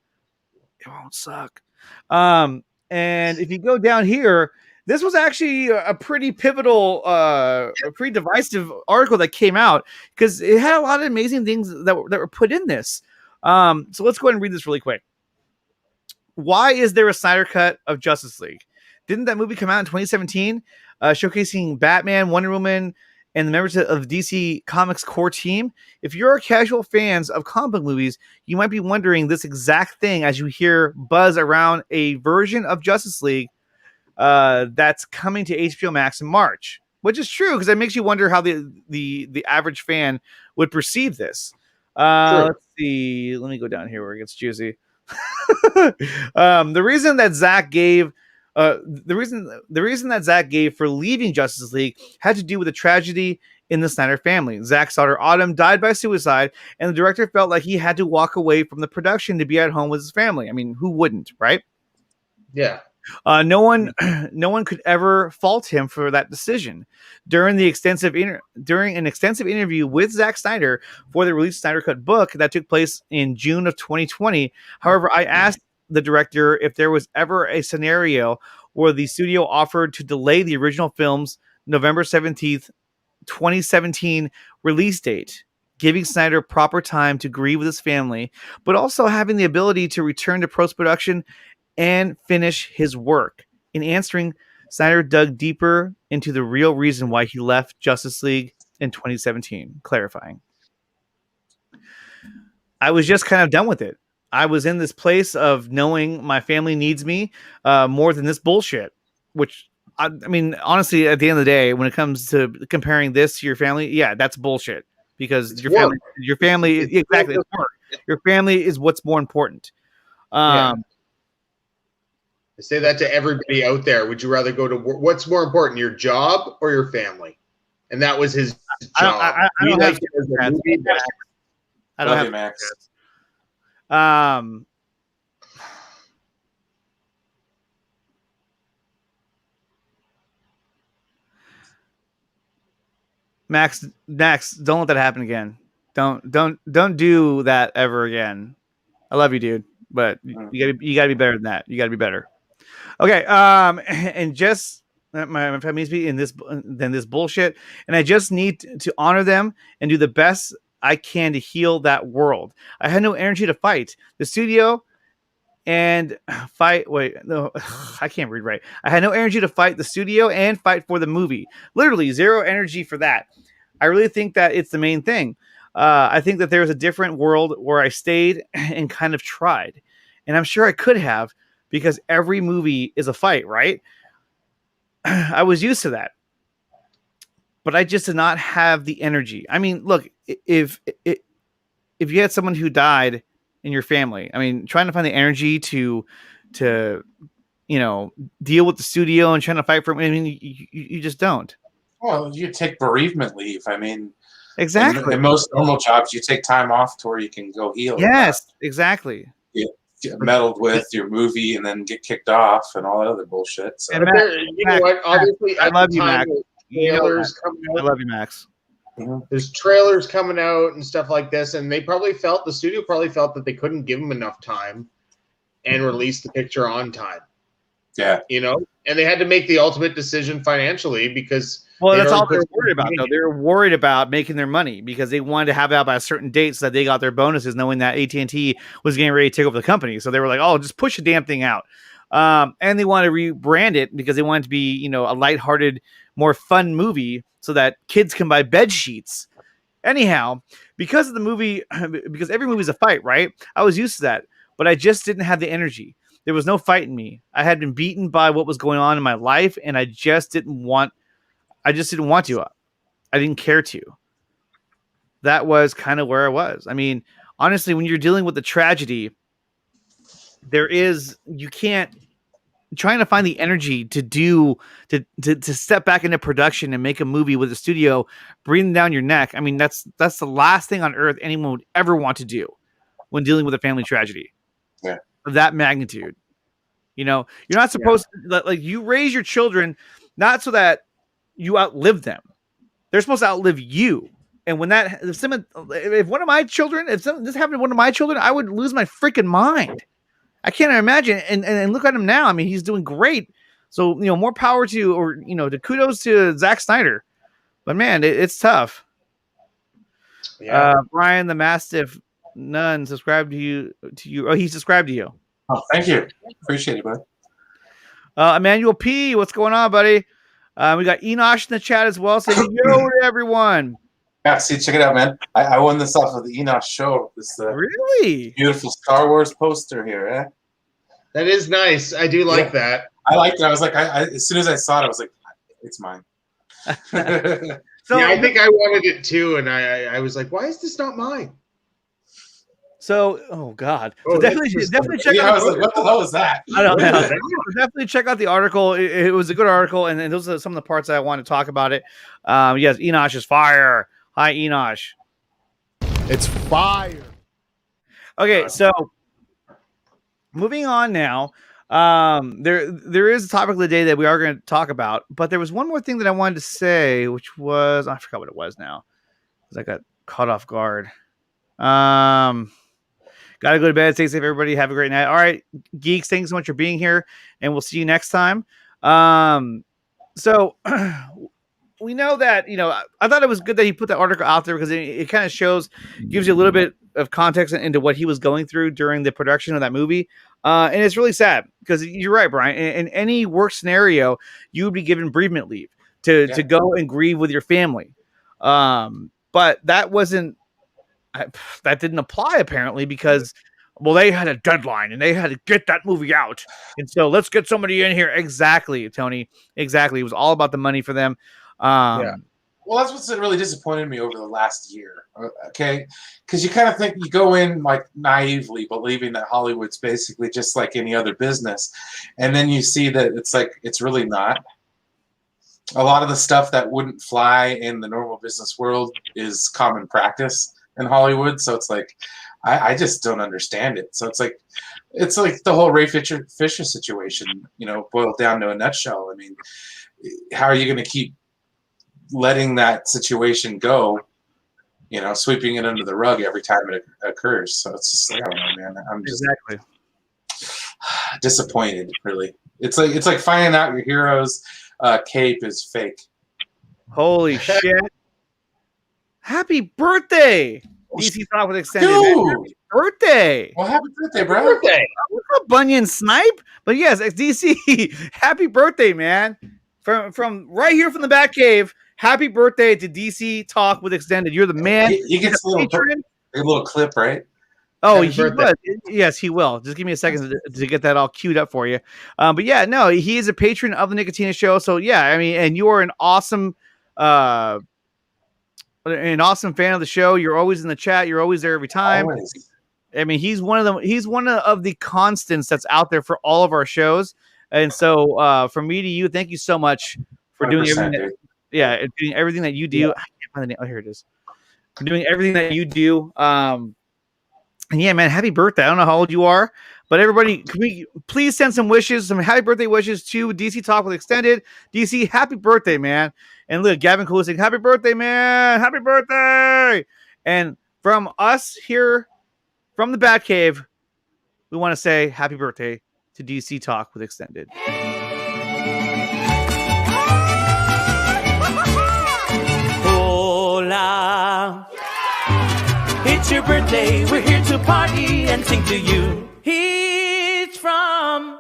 S1: It won't suck. And if you go down here, this was actually a pretty pivotal, pretty divisive article that came out because it had a lot of amazing things that were put in this. So let's go ahead and read this really quick. Why is there a Snyder Cut of Justice League? Didn't that movie come out in 2017, showcasing Batman, Wonder Woman, and the members of DC Comics core team? If you're casual fans of comic book movies, you might be wondering this exact thing as you hear buzz around a version of Justice League that's coming to HBO Max in March, which is true because it makes you wonder how the average fan would perceive this. Let's see. Let me go down here where it gets juicy. The reason that Zach gave for leaving Justice League had to do with a tragedy in the Snyder family. Zach's daughter Autumn died by suicide, and the director felt like he had to walk away from the production to be at home with his family. I mean, who wouldn't, right?
S3: Yeah.
S1: No one could ever fault him for that decision. During an extensive interview with Zack Snyder for the released Snyder Cut book that took place in June of 2020, however, I asked the director if there was ever a scenario where the studio offered to delay the original film's November 17th, 2017 release date, giving Snyder proper time to grieve with his family, but also having the ability to return to post-production and finish his work. In answering, Snyder dug deeper into the real reason why he left Justice League in 2017, clarifying, I was just kind of done with it. I was in this place of knowing my family needs me more than this bullshit, which I mean, honestly, at the end of the day, when it comes to comparing this to your family, yeah, that's bullshit because your family, exactly, it's work. Your family is what's more important.
S3: I say that to everybody out there. Would you rather go to work? What's more important, your job or your family? and that was his
S1: I don't-
S3: job.
S1: I
S3: He
S1: don't have
S3: liked it as a
S1: superchats.
S3: movie, but
S1: I don't
S5: Love
S1: have
S5: you, Max.
S1: Um, Max, don't let that happen again. Don't do that ever again. I love you, dude, but you gotta be better than that. You gotta be better. Okay. And just my family needs to be in this bullshit, and I just need to honor them and do the best I can to heal that world. I had no energy to fight the studio and fight. Wait, no, I can't read right. I had no energy to fight the studio and fight for the movie. Literally zero energy for that. I really think that it's the main thing. I think that there's a different world where I stayed and kind of tried, and I'm sure I could have because every movie is a fight, right? I was used to that, but I just did not have the energy. I mean, look, if you had someone who died in your family, I mean, trying to find the energy to deal with the studio and trying to fight for it, I mean, you just don't.
S5: Well, you take bereavement leave. I mean,
S1: Exactly.
S5: in most normal jobs, you take time off to where you can go heal.
S1: Yes, exactly.
S5: Get meddled with your movie and then get kicked off and all that other bullshit. So.
S1: And
S3: but you know what? Obviously,
S1: I
S3: at
S1: love
S3: the
S1: you,
S3: time,
S1: Max.
S3: there's
S1: You know
S3: trailers
S1: that.
S3: coming
S1: I
S3: out.
S1: love you, Max.
S3: There's trailers coming out and stuff like this, and they probably felt the studio probably felt that they couldn't give them enough time and release the picture on time.
S5: Yeah,
S3: You know, and they had to make the ultimate decision financially because.
S1: Well,
S3: they'd
S1: that's all
S3: already
S1: they were
S3: put
S1: worried about, though. They were worried about making their money because they wanted to have it out by a certain date so that they got their bonuses, knowing that AT&T was getting ready to take over the company. So they were like, "Oh, just push the damn thing out." And they wanted to rebrand it because they wanted it to be, a lighthearted, more fun movie so that kids can buy bed sheets. Anyhow, because of the movie, because every movie is a fight, right? I was used to that, but I just didn't have the energy. There was no fight in me. I had been beaten by what was going on in my life, and I just didn't want to. I didn't care to. That was kind of where I was. I mean, honestly, when you're dealing with the tragedy, you can't trying to find the energy to step back into production and make a movie with a studio breathing down your neck. I mean, that's the last thing on earth anyone would ever want to do when dealing with a family tragedy of that magnitude. You're not supposed to, like, you raise your children not so that you outlive them. They're supposed to outlive you. And when if one of my children, this happened to one of my children, I would lose my freaking mind. I can't imagine. And look at him now. I mean, he's doing great. So, more power to kudos to Zack Snyder. But man, it's tough.
S3: Yeah.
S1: Brian the Mastiff None subscribed to you. Oh, he subscribed to you.
S5: Oh, thank you. Appreciate it, bud.
S1: Emmanuel P, what's going on, buddy? We got Enosh in the chat as well. Say yo to everyone.
S5: Yeah, see, check it out, man. I won this off of the Enosh show. This
S1: Really
S5: beautiful Star Wars poster here, eh?
S3: That is nice. I do like that.
S5: I liked it. I was like, as soon as I saw it, I was like, it's mine.
S1: So
S3: yeah, I think I wanted it too, and I was like, why is this not mine?
S1: So, oh god. So
S3: Oh,
S1: definitely check
S5: Yeah,
S1: out.
S5: I was like, what the hell is that?
S1: I don't know. So definitely check out the article. It was a good article, and those are some of the parts that I want to talk about it. Yes, Enosh is fire. Hi, Enosh.
S8: It's fire.
S1: Okay, so moving on now. There is a topic of the day that we are going to talk about, but there was one more thing that I wanted to say, which was I forgot what it was now because I got caught off guard. Gotta go to bed. Stay safe, everybody. Have a great night. All right, geeks, thanks so much for being here, and we'll see you next time. So we know that, I thought it was good that he put that article out there because it kind of gives you a little bit of context into what he was going through during the production of that movie. And it's really sad because you're right, Brian. In any work scenario, you would be given bereavement leave to go and grieve with your family. But that didn't apply apparently because, well, they had a deadline and they had to get that movie out. And so let's get somebody in here. Exactly, Tony. Exactly. It was all about the money for them.
S5: Well, that's what's really disappointed me over the last year. Okay. Because you kind of think you go in like naively believing that Hollywood's basically just like any other business. And then you see that it's like, it's really not. a lot of the stuff that wouldn't fly in the normal business world is common practice in Hollywood. So it's like, I just don't understand it. So it's like the whole Ray Fisher situation, boiled down to a nutshell. I mean, how are you going to keep letting that situation go, sweeping it under the rug every time it occurs? So it's just like, I don't know, man. I'm just disappointed, really. It's like finding out your hero's cape is fake.
S1: Holy shit. Happy birthday, DC Talk with Extended.
S5: Dude.
S1: Happy birthday.
S5: Well, happy birthday, bro.
S1: What's up, Bunyan Snipe? But yes, DC, happy birthday, man. From right here from the Batcave, happy birthday to DC Talk with Extended. You're the man.
S5: He gets a little clip, right?
S1: Oh, he will. Yes, he will. Just give me a second to get that all queued up for you. But yeah, no, he is a patron of the Nicotina Show. So yeah, I mean, and you are an awesome fan of the show. You're always in the chat. You're always there every time.
S5: Always.
S1: I mean, he's one of them. He's one of the constants that's out there for all of our shows. And so, from me to you, thank you so much for doing everything. Doing everything that you do. Yeah. I can't find the name. Oh, here it is. For doing everything that you do. And yeah, man, happy birthday. I don't know how old you are, but everybody, can we please send some wishes, some happy birthday wishes to DC Talk with Extended. DC, happy birthday, man. And look, Gavin Cool saying, happy birthday, man. Happy birthday. And from us here, from the Batcave, we want to say happy birthday to DC Talk with Extended.
S9: Hola. It's your birthday. We're here to party and sing to you. It's from.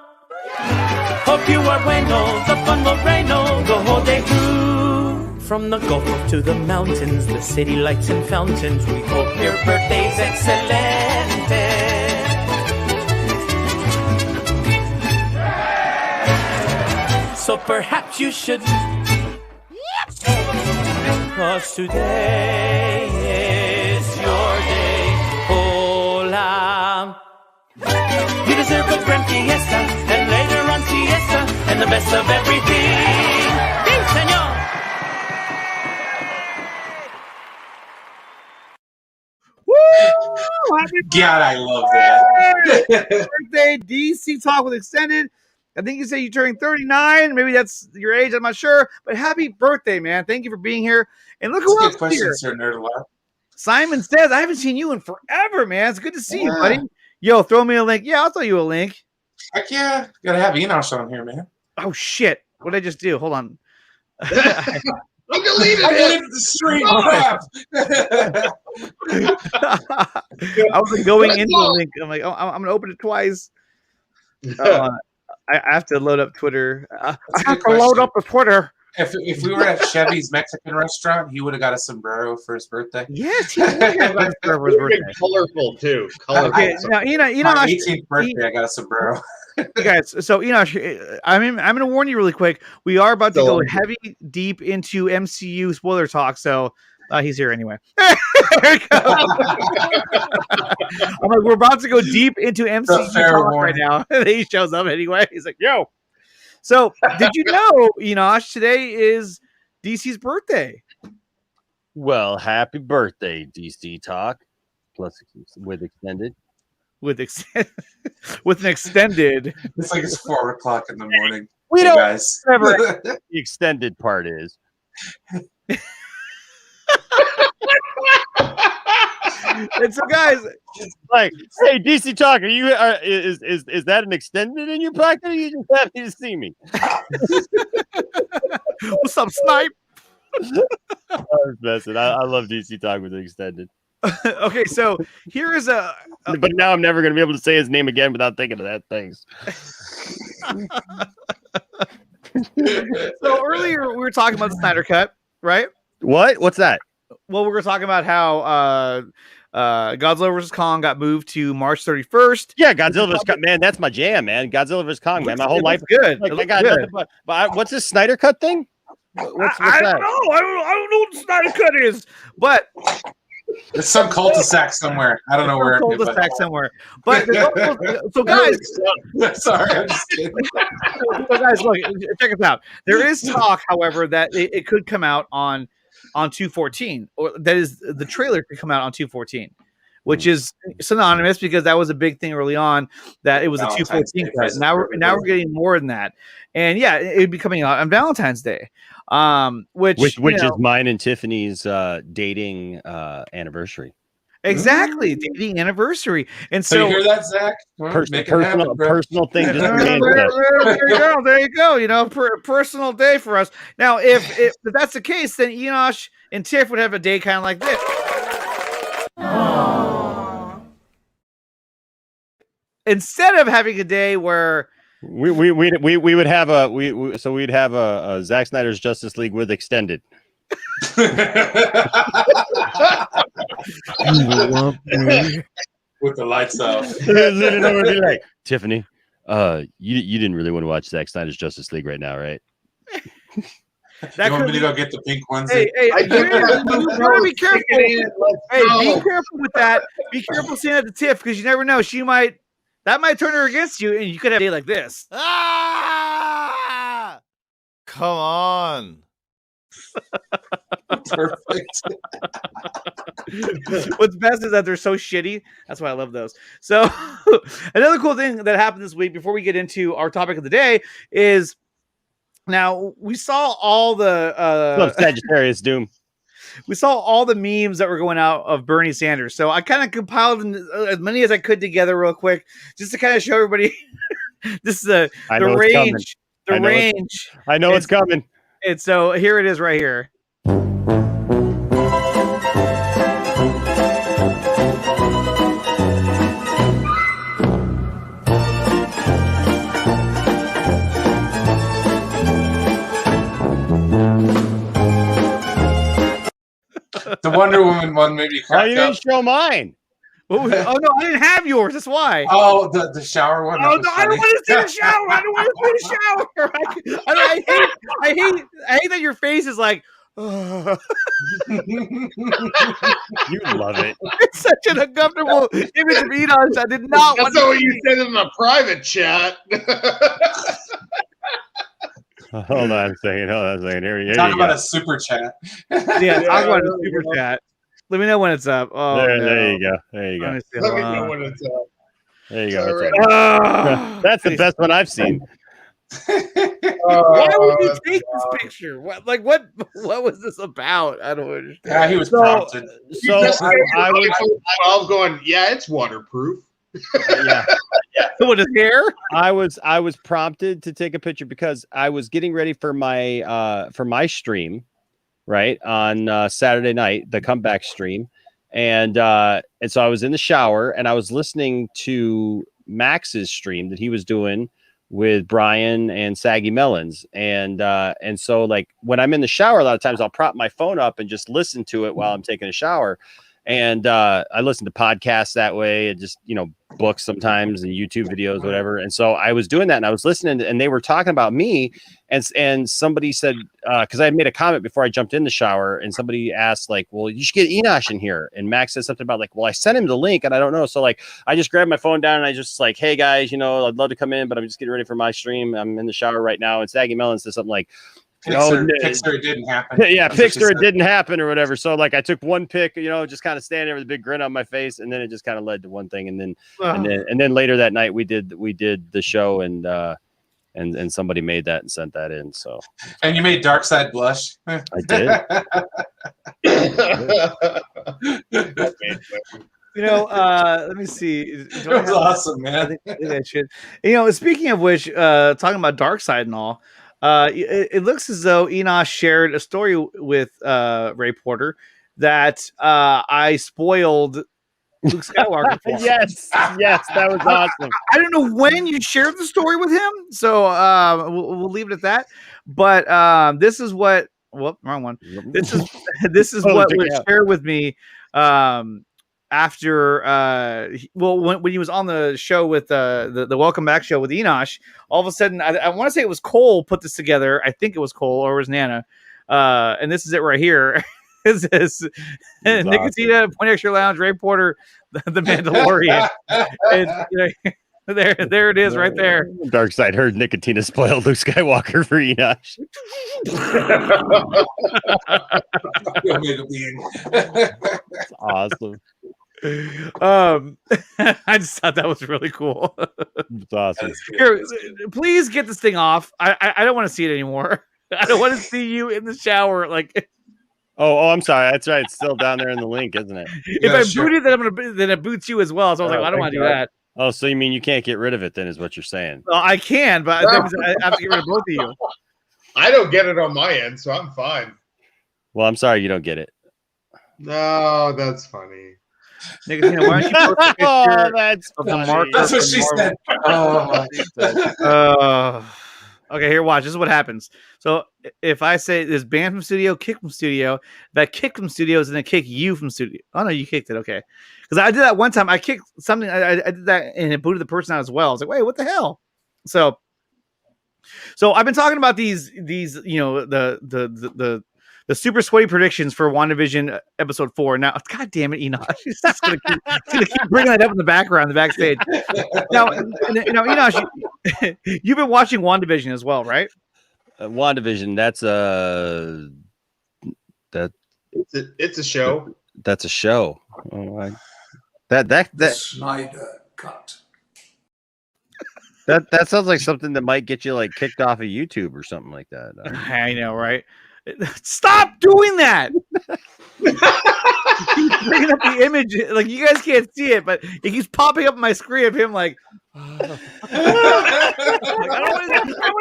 S9: Hope you are bueno. The fun will rain the whole day through. From the Gulf to the mountains, the city lights and fountains. We hope your birthday's excelente. So perhaps you should, 'cause today is your day. Hola. You deserve a grand fiesta, and later on siesta, and the best of everything. Sí, señor.
S1: Woo! Happy
S5: God, I love that.
S1: birthday, DC Talk with Extended. I think you say you're turning 39. Maybe that's your age. I'm not sure. But happy birthday, man. Thank you for being here. And look who else is here.
S5: Sir Nerd-a-Lot.
S1: Simon says, I haven't seen you in forever, man. It's good to see you, buddy. Yo, throw me a link. Yeah, I'll throw you a link.
S5: Heck yeah. Gotta have Enosh on here, man.
S1: Oh, shit. What did I just do? Hold on.
S3: I deleted the stream. Crap.
S1: I was going into the link. I'm like, I'm going to open it twice. I have to load up Twitter. I have to load up the Twitter.
S5: If we were at Chevy's Mexican restaurant, he would have got a sombrero for his birthday.
S1: Yes, he would have got a sombrero for his birthday.
S3: Colorful too. Colorful.
S1: Okay, now
S5: my 18th birthday, I got a sombrero.
S1: Guys, so I'm going to warn you really quick. We are about to go heavy deep into MCU spoiler talk. So he's here anyway. There we go. I'm like, we're about to go deep into MCU talk right now. He shows up anyway. He's like, yo. So did you know, Enosh, today is DC's birthday?
S10: Well, happy birthday, DC Talk. Plus with extended.
S1: With an extended.
S5: It's like it's 4:00 in the morning.
S10: We don't
S5: guys.
S10: Whatever the extended part is.
S1: And so, guys,
S10: like, hey, DC Talk, are you? Is that an extended in your pocket? Or you just happy to see me?
S1: What's up, Snipe?
S10: I was messing. I love DC Talk with extended.
S1: Okay, so here is
S10: but now I'm never going to be able to say his name again without thinking of that. Thanks.
S1: So earlier we were talking about the Snyder Cut, right?
S10: What? What's that?
S1: Well, we were talking about how Godzilla vs. Kong got moved to March 31st.
S10: Yeah, Godzilla vs. Kong, man, that's my jam, man. Godzilla vs. Kong, man. My whole life.
S1: Good.
S10: Like, I got nothing but what's this Snyder Cut thing? What's
S1: I
S10: that?
S1: don't know. I don't know what the Snyder Cut is, but
S5: It's some cul-de-sac somewhere. I don't know where.
S1: Cul-de-sac somewhere. But so guys,
S5: sorry, I'm just kidding.
S1: So guys, look, check us out. There is talk, however, that it could come out on 2/14, or that is the trailer could come out on 2/14, which is synonymous because that was a big thing early on that it was
S5: Valentine's
S1: a 2/14
S5: Day
S1: card. Now we're getting more than that, and yeah, it'd be coming out on Valentine's Day, which
S10: is mine and Tiffany's dating anniversary.
S1: Exactly, dating anniversary, and
S5: So
S1: so
S5: you hear that, Zach?
S10: Personal thing. Just
S1: there you go. You know, personal day for us. Now, if that's the case, then Enosh and Tiff would have a day kind of like this. Instead of having a day where
S10: we would have we'd have a Zack Snyder's Justice League with extended.
S5: With the lights out.
S10: Like, Tiffany, you didn't really want to watch Zack Snyder's Justice League right now, right?
S5: You want me to go get the pink ones?
S1: Hey, you gotta be careful. Hey, be careful with that. Be careful saying that to Tiff because you never know. That might turn her against you, and you could have a day like this.
S8: Ah! Come on.
S5: Perfect.
S1: What's best is that they're so shitty. That's why I love those. So another cool thing that happened this week before we get into our topic of the day is now we saw all the
S10: Sagittarius Doom.
S1: We saw all the memes that were going out of Bernie Sanders. So I kind of compiled as many as I could together real quick just to kind of show everybody this is the range. The range.
S10: I know it's coming.
S1: And so here it is right here.
S5: The Wonder Woman one maybe cracked
S10: you didn't show mine.
S1: Oh no, I didn't have yours. That's why.
S5: Oh, the shower one.
S1: Oh no, I don't want to see the shower. I don't want to see the shower. I hate that your face is like.
S10: You love it.
S1: It's such an uncomfortable image of Enosh. I did not.
S3: That's not what you said in the private chat.
S10: Hold on a second. Here
S5: talk about a super chat.
S1: Yeah, talk about a super chat. Let me know when it's up. Oh,
S10: there you go. There you go.
S3: Let me know when it's up.
S10: There you go. That's the best one I've seen.
S1: Why would you take this picture? What was this about? I don't understand.
S5: Yeah, he was prompted.
S10: So I
S3: was going, yeah, it's waterproof.
S10: Yeah.
S1: What is hair?
S10: I was prompted to take a picture because I was getting ready for my stream, right, on Saturday night, the comeback stream, and so I was in the shower and I was listening to Max's stream that he was doing with Brian and Saggy Melons, and so like when I'm in the shower, a lot of times I'll prop my phone up and just listen to it while I'm taking a shower. And I listen to podcasts that way, and just books sometimes and YouTube videos, whatever. And so I was doing that, and I was listening, and they were talking about me, and somebody said because I had made a comment before I jumped in the shower, and somebody asked like, "Well, you should get Enosh in here." And Max said something about like, "Well, I sent him the link, and I don't know." So like, I just grabbed my phone down and I just like, "Hey guys, I'd love to come in, but I'm just getting ready for my stream. I'm in the shower right now." And Saggy Melon said something like,
S5: Pixar, it didn't happen.
S10: Yeah, Pixar, it didn't happen or whatever. So like I took one pic, just kind of standing there with a big grin on my face, and then it just kind of led to one thing, and then later that night we did the show, and somebody made that and sent that in. So
S5: and you made Darkseid blush.
S10: I did.
S1: Let me see.
S5: It was awesome, man.
S1: I think I should. Speaking of which, talking about Darkseid and all. It looks as though Enosh shared a story with Ray Porter that I spoiled Luke Skywalker for.
S10: Yes, that was awesome.
S1: I don't know when you shared the story with him, so we'll leave it at that. But this is what. Whoop, wrong one. This is what was shared with me. After when he was on the show with the Welcome Back show with Enosh, all of a sudden I want to say it was Cole put this together. I think it was Cole or it was Nana, and this is it right here. It says Nicotina, Point Extra Lounge, Ray Porter, the Mandalorian. There it is, right there.
S10: Dark Side heard Nicotina spoiled Luke Skywalker for Enosh. That's awesome.
S1: I just thought that was really cool.
S10: It's awesome.
S1: Here, please get this thing off. I don't want to see it anymore. I don't want to see you in the shower. Like,
S10: oh, I'm sorry. That's right. It's still down there in the link, isn't it?
S1: if I boot it, then it boots you as well. So I was like, well, I don't want to do that.
S10: Oh, so you mean you can't get rid of it then, is what you're saying?
S1: Well, I can, but I have to get rid of both of you.
S3: I don't get it on my end, so I'm fine.
S10: Well, I'm sorry you don't get it.
S3: No, that's funny.
S1: Nicotina, why don't you post a picture
S10: that's
S1: of the
S10: funny.
S1: marker?
S5: That's what she said. Oh.
S1: Okay, here, watch. This is what happens. So if I say there's ban from studio, kick from studio, that kick from studio is going to kick you from studio. Oh, no, you kicked it. Okay. Because I did that one time. I kicked something. I did that and it booted the person out as well. I was like, wait, what the hell? So I've been talking about these, the super sweaty predictions for WandaVision episode 4. Now, God damn it, Enosh. He's just going to keep bringing that up in the background, the backstage. Now, Enosh, you've been watching WandaVision as well, right?
S10: WandaVision,
S3: It's a show.
S10: That's a show. Oh, that
S2: Snyder cut.
S10: that sounds like something that might get you like kicked off of YouTube or something like that.
S1: I know, right? Stop doing that. Keep bringing up the image, like you guys can't see it, but it keeps popping up on my screen of him like, I don't want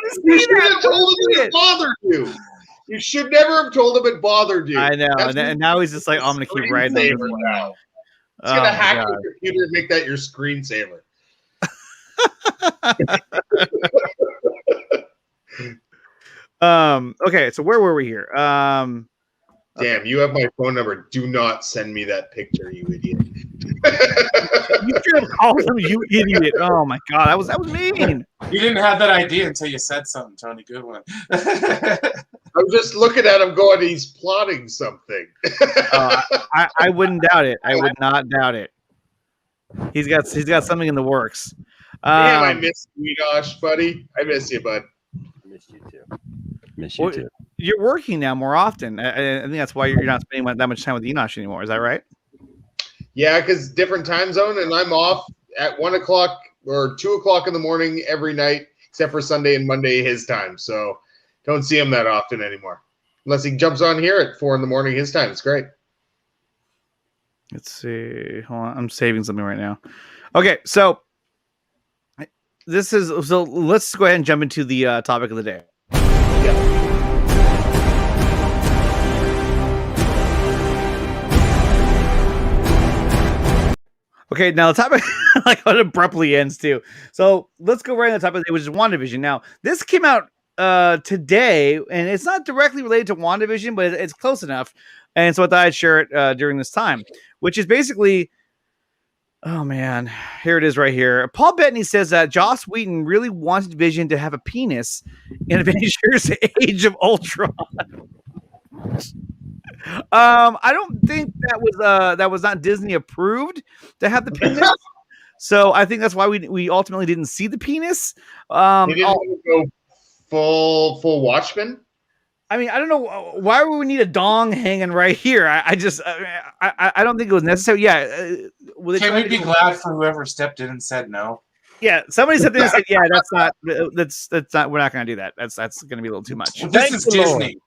S1: to see
S3: You should
S1: that.
S3: have told him it bothered you. You should never have told him it bothered you.
S1: I know,
S3: That's
S1: and now he's just like, I'm gonna keep writing this
S3: screensaver
S1: one.
S3: now. It's
S1: Oh,
S3: gonna
S1: my
S3: hack
S1: God.
S3: your computer and make that your screensaver.
S1: Okay, so where were we here?
S3: Damn, you have my phone number. Do not send me that picture, you idiot.
S1: You should have called him, you idiot. Oh my God, that was mean.
S5: You didn't have that idea until you said something, Tony. Good one.
S3: I'm just looking at him going, he's plotting something.
S1: I wouldn't doubt it. I would not doubt it. He's got something in the works.
S3: Damn, I miss you, Enosh, buddy. I miss you, bud.
S10: Miss you too. Miss you too.
S1: You're working now more often. I think that's why you're not spending that much time with Enosh anymore. Is that right?
S3: Yeah, because different time zone, and I'm off at 1 o'clock or 2 o'clock in the morning every night, except for Sunday and Monday his time. So don't see him that often anymore, unless he jumps on here at 4 in the morning his time. It's great.
S1: Let's see. Hold on. I'm saving something right now. Okay, so let's go ahead and jump into the topic of the day. Okay, now the topic like how it abruptly ends too. So let's go right on the topic of the day, which is WandaVision. Now, this came out today, and it's not directly related to WandaVision, but it's close enough. And so I thought I'd share it during this time, which is basically, oh man, here it is right here. Paul Bettany says that Joss Whedon really wanted Vision to have a penis in Avengers Age of Ultron. I don't think that was not Disney approved to have the penis. So I think that's why we ultimately didn't see the penis.
S3: He didn't go full Watchmen.
S1: I mean, I don't know why would we need a dong hanging right here. I don't think it was necessary. Yeah.
S5: Can we be glad for whoever stepped in and said no?
S1: Yeah, somebody stepped in and said, "Yeah, that's not. We're not going to do that. That's going to be a little too much."
S5: Well, this is Disney.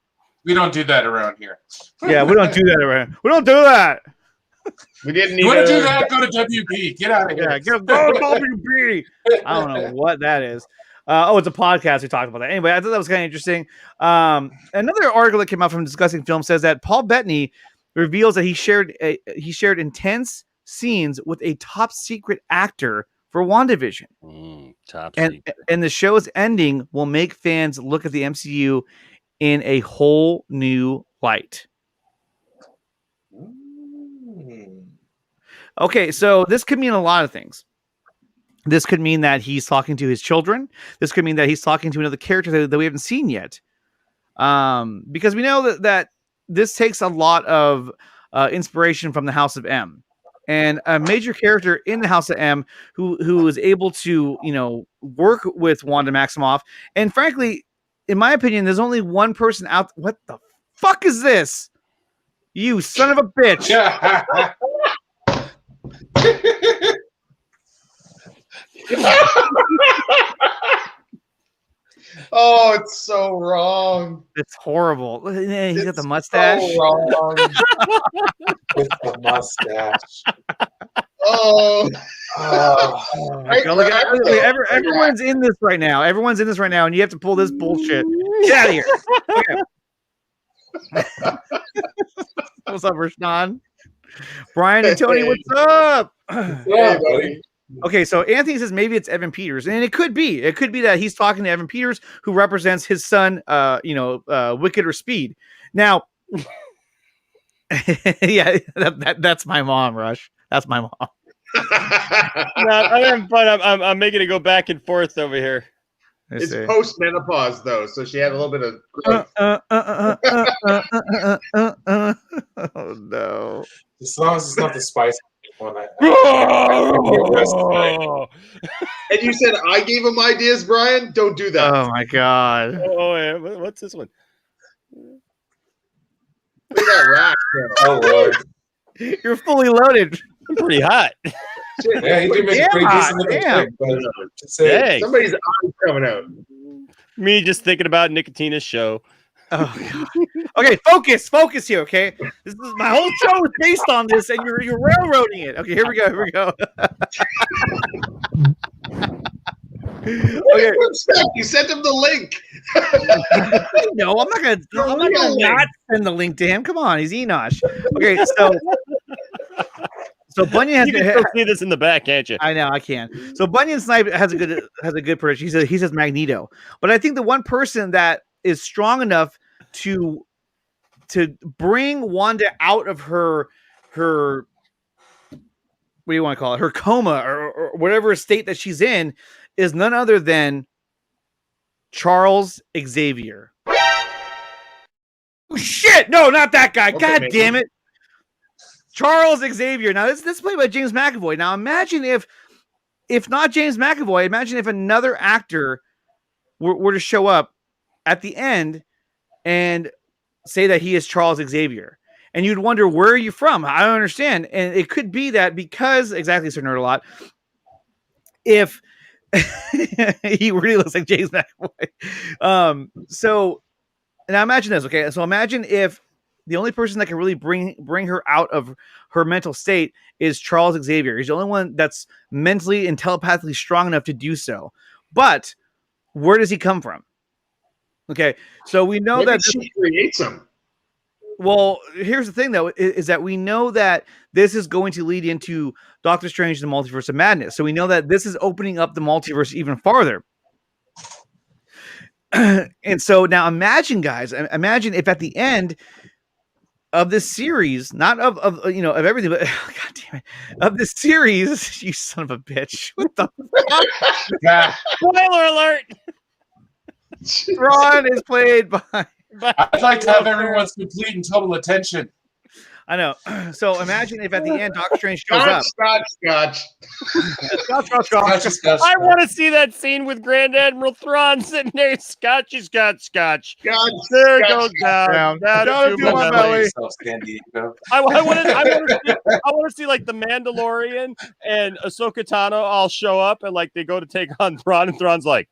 S5: We don't do that around here.
S1: Yeah, we don't do that around. We don't do that.
S3: We didn't need.
S5: You want to do that? Go to WB. Get out of here.
S1: Yeah, go to WB. I don't know what that is. It's a podcast. We talked about that. Anyway, I thought that was kind of interesting. Another article that came out from Discussing Film says that Paul Bettany reveals that he shared intense scenes with a top secret actor for WandaVision.
S10: Top secret.
S1: And the show's ending will make fans look at the MCU in a whole new light. Okay, so this could mean a lot of things. This could mean that he's talking to his children. This could mean that he's talking to another character that we haven't seen yet. Because we know that this takes a lot of inspiration from the House of M. And a major character in the House of M who is able to, work with Wanda Maximoff. And frankly, in my opinion, there's only one person out. What the fuck is this? You son of a bitch.
S3: Oh, it's so wrong.
S1: It's horrible. He's got the mustache.
S3: So wrong.
S5: With the mustache.
S3: Oh.
S1: Everyone's in this right now. Everyone's in this right now, and you have to pull this bullshit. Get out of here. Okay. What's up, Rashnan? Brian and Tony, what's up?
S5: Yeah, buddy.
S1: Okay, so Anthony says maybe it's Evan Peters, and it could be. It could be that he's talking to Evan Peters, who represents his son, Wicked or Speed. Now, yeah, that's my mom, Rush. That's my mom.
S10: No, I'm having fun. I'm making it go back and forth over here.
S3: It's post-menopause, though, so she had a little bit of growth.
S1: Oh, no.
S5: As long as it's not the spice one.
S3: And you said I gave him ideas, Brian? Don't do that.
S1: Oh, my God.
S10: Oh, yeah. What's this one?
S3: Look at that rack.
S5: Oh, Lord.
S1: You're fully loaded.
S10: I'm pretty hot.
S5: Yeah, he did make a pretty decent looking trick, but
S10: Hey.
S3: Somebody's eye coming out.
S10: Me just thinking about Nicotina's show.
S1: Oh, God. Okay, focus here, okay? This is my whole show is based on this, and you're railroading it. Okay, here we go. Okay.
S3: You sent him the link.
S1: No, I'm not gonna not send the link to him. Come on, he's Enosh. Okay, so Bunyan has
S10: You can still see this in the back, can't you?
S1: I know I can. So Bunyan Snipe has a good prediction. He says Magneto, but I think the one person that is strong enough to bring Wanda out of her what do you want to call it? Her coma or whatever state that she's in is none other than Charles Xavier. Oh, shit! No, not that guy.
S3: Okay,
S1: God
S3: maybe.
S1: damn it. Charles Xavier. Now, this is played by James McAvoy. Now, imagine if not James McAvoy, imagine if another actor were to show up at the end and say that he is Charles Xavier. And you'd wonder, where are you from? I don't understand. And it could be that because, exactly, Sir Nerd a lot, if he really looks like James McAvoy. So, now imagine this, okay? So imagine if the only person that can really bring her out of her mental state is Charles Xavier. He's the only one that's mentally and telepathically strong enough to do so. But where does he come from? Okay, so we know
S3: Maybe
S1: that
S3: she creates him.
S1: Well, here's the thing, though, is that we know that this is going to lead into Doctor Strange and the Multiverse of Madness. So we know that this is opening up the multiverse even farther. And so now imagine, guys, if at the end of this series, not of everything, but God damn it, of this series, you son of a bitch. What the fuck?
S10: Spoiler alert!
S1: Ron is played by...
S5: I'd like to have everyone's complete and total attention.
S1: I know. So imagine if at the end Doctor Strange shows up.
S3: Scotch.
S10: I want to see that scene with Grand Admiral Thrawn sitting there. Scotch. There goes down.
S1: Down to my belly.
S10: I want to see like the Mandalorian and Ahsoka Tano all show up and like they go to take on Thrawn and Thrawn's like,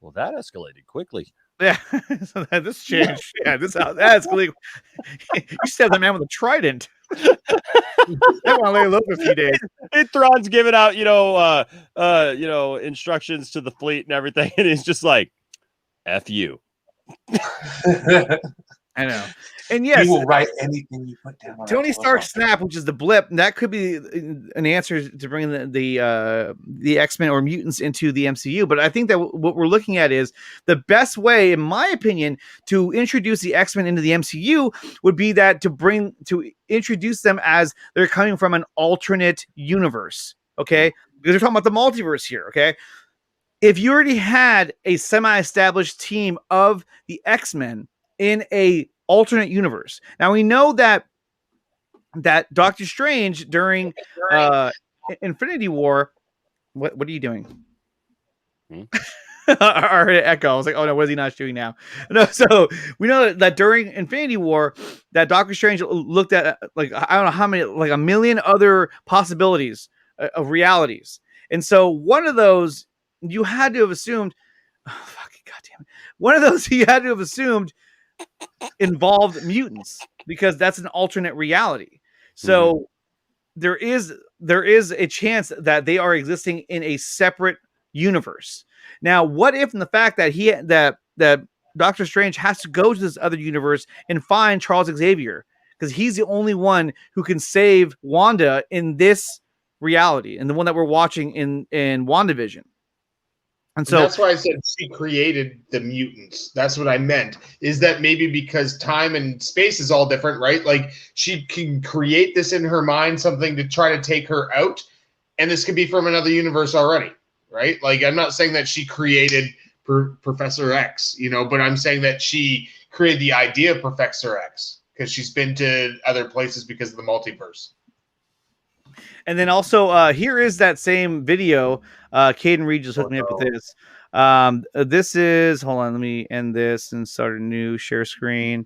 S10: well, that escalated quickly.
S1: Yeah, so this changed. Yeah, that's illegal. You stabbed the man with a trident. That one lay low for a few days.
S10: And Thrawn's giving out, instructions to the fleet and everything, and he's just like, "F you."
S1: I know. And yes,
S5: he will write anything you put down.
S1: Tony Stark's snap, which is the blip, that could be an answer to bring the X-Men or mutants into the MCU. But I think that what we're looking at is the best way, in my opinion, to introduce the X-Men into the MCU would be that to introduce them as they're coming from an alternate universe. Okay, because we're talking about the multiverse here. Okay, if you already had a semi-established team of the X-Men in a alternate universe. Now we know that Doctor Strange during Infinity War. What are you doing? I heard an echo. I was like, oh no, what is he not doing now? No, so we know that during Infinity War, that Doctor Strange looked at like I don't know how many, like a million other possibilities of realities, and so one of those you had to have assumed. Oh, fucking goddamn it! One of those you had to have assumed involved mutants because that's an alternate reality. So there is a chance that they are existing in a separate universe. Now, what if in the fact that that Doctor Strange has to go to this other universe and find Charles Xavier because he's the only one who can save Wanda in this reality and the one that we're watching in WandaVision. And so
S3: that's why I said she created the mutants. That's what I meant. Is that maybe because time and space is all different, right? Like she can create this in her mind, something to try to take her out, and this could be from another universe already, right? Like I'm not saying that she created Professor X, but I'm saying that she created the idea of Professor X because she's been to other places because of the multiverse.
S1: And then also, here is that same video. Caden Reed just hooked me up with this. This is, hold on, let me end this and start a new share screen.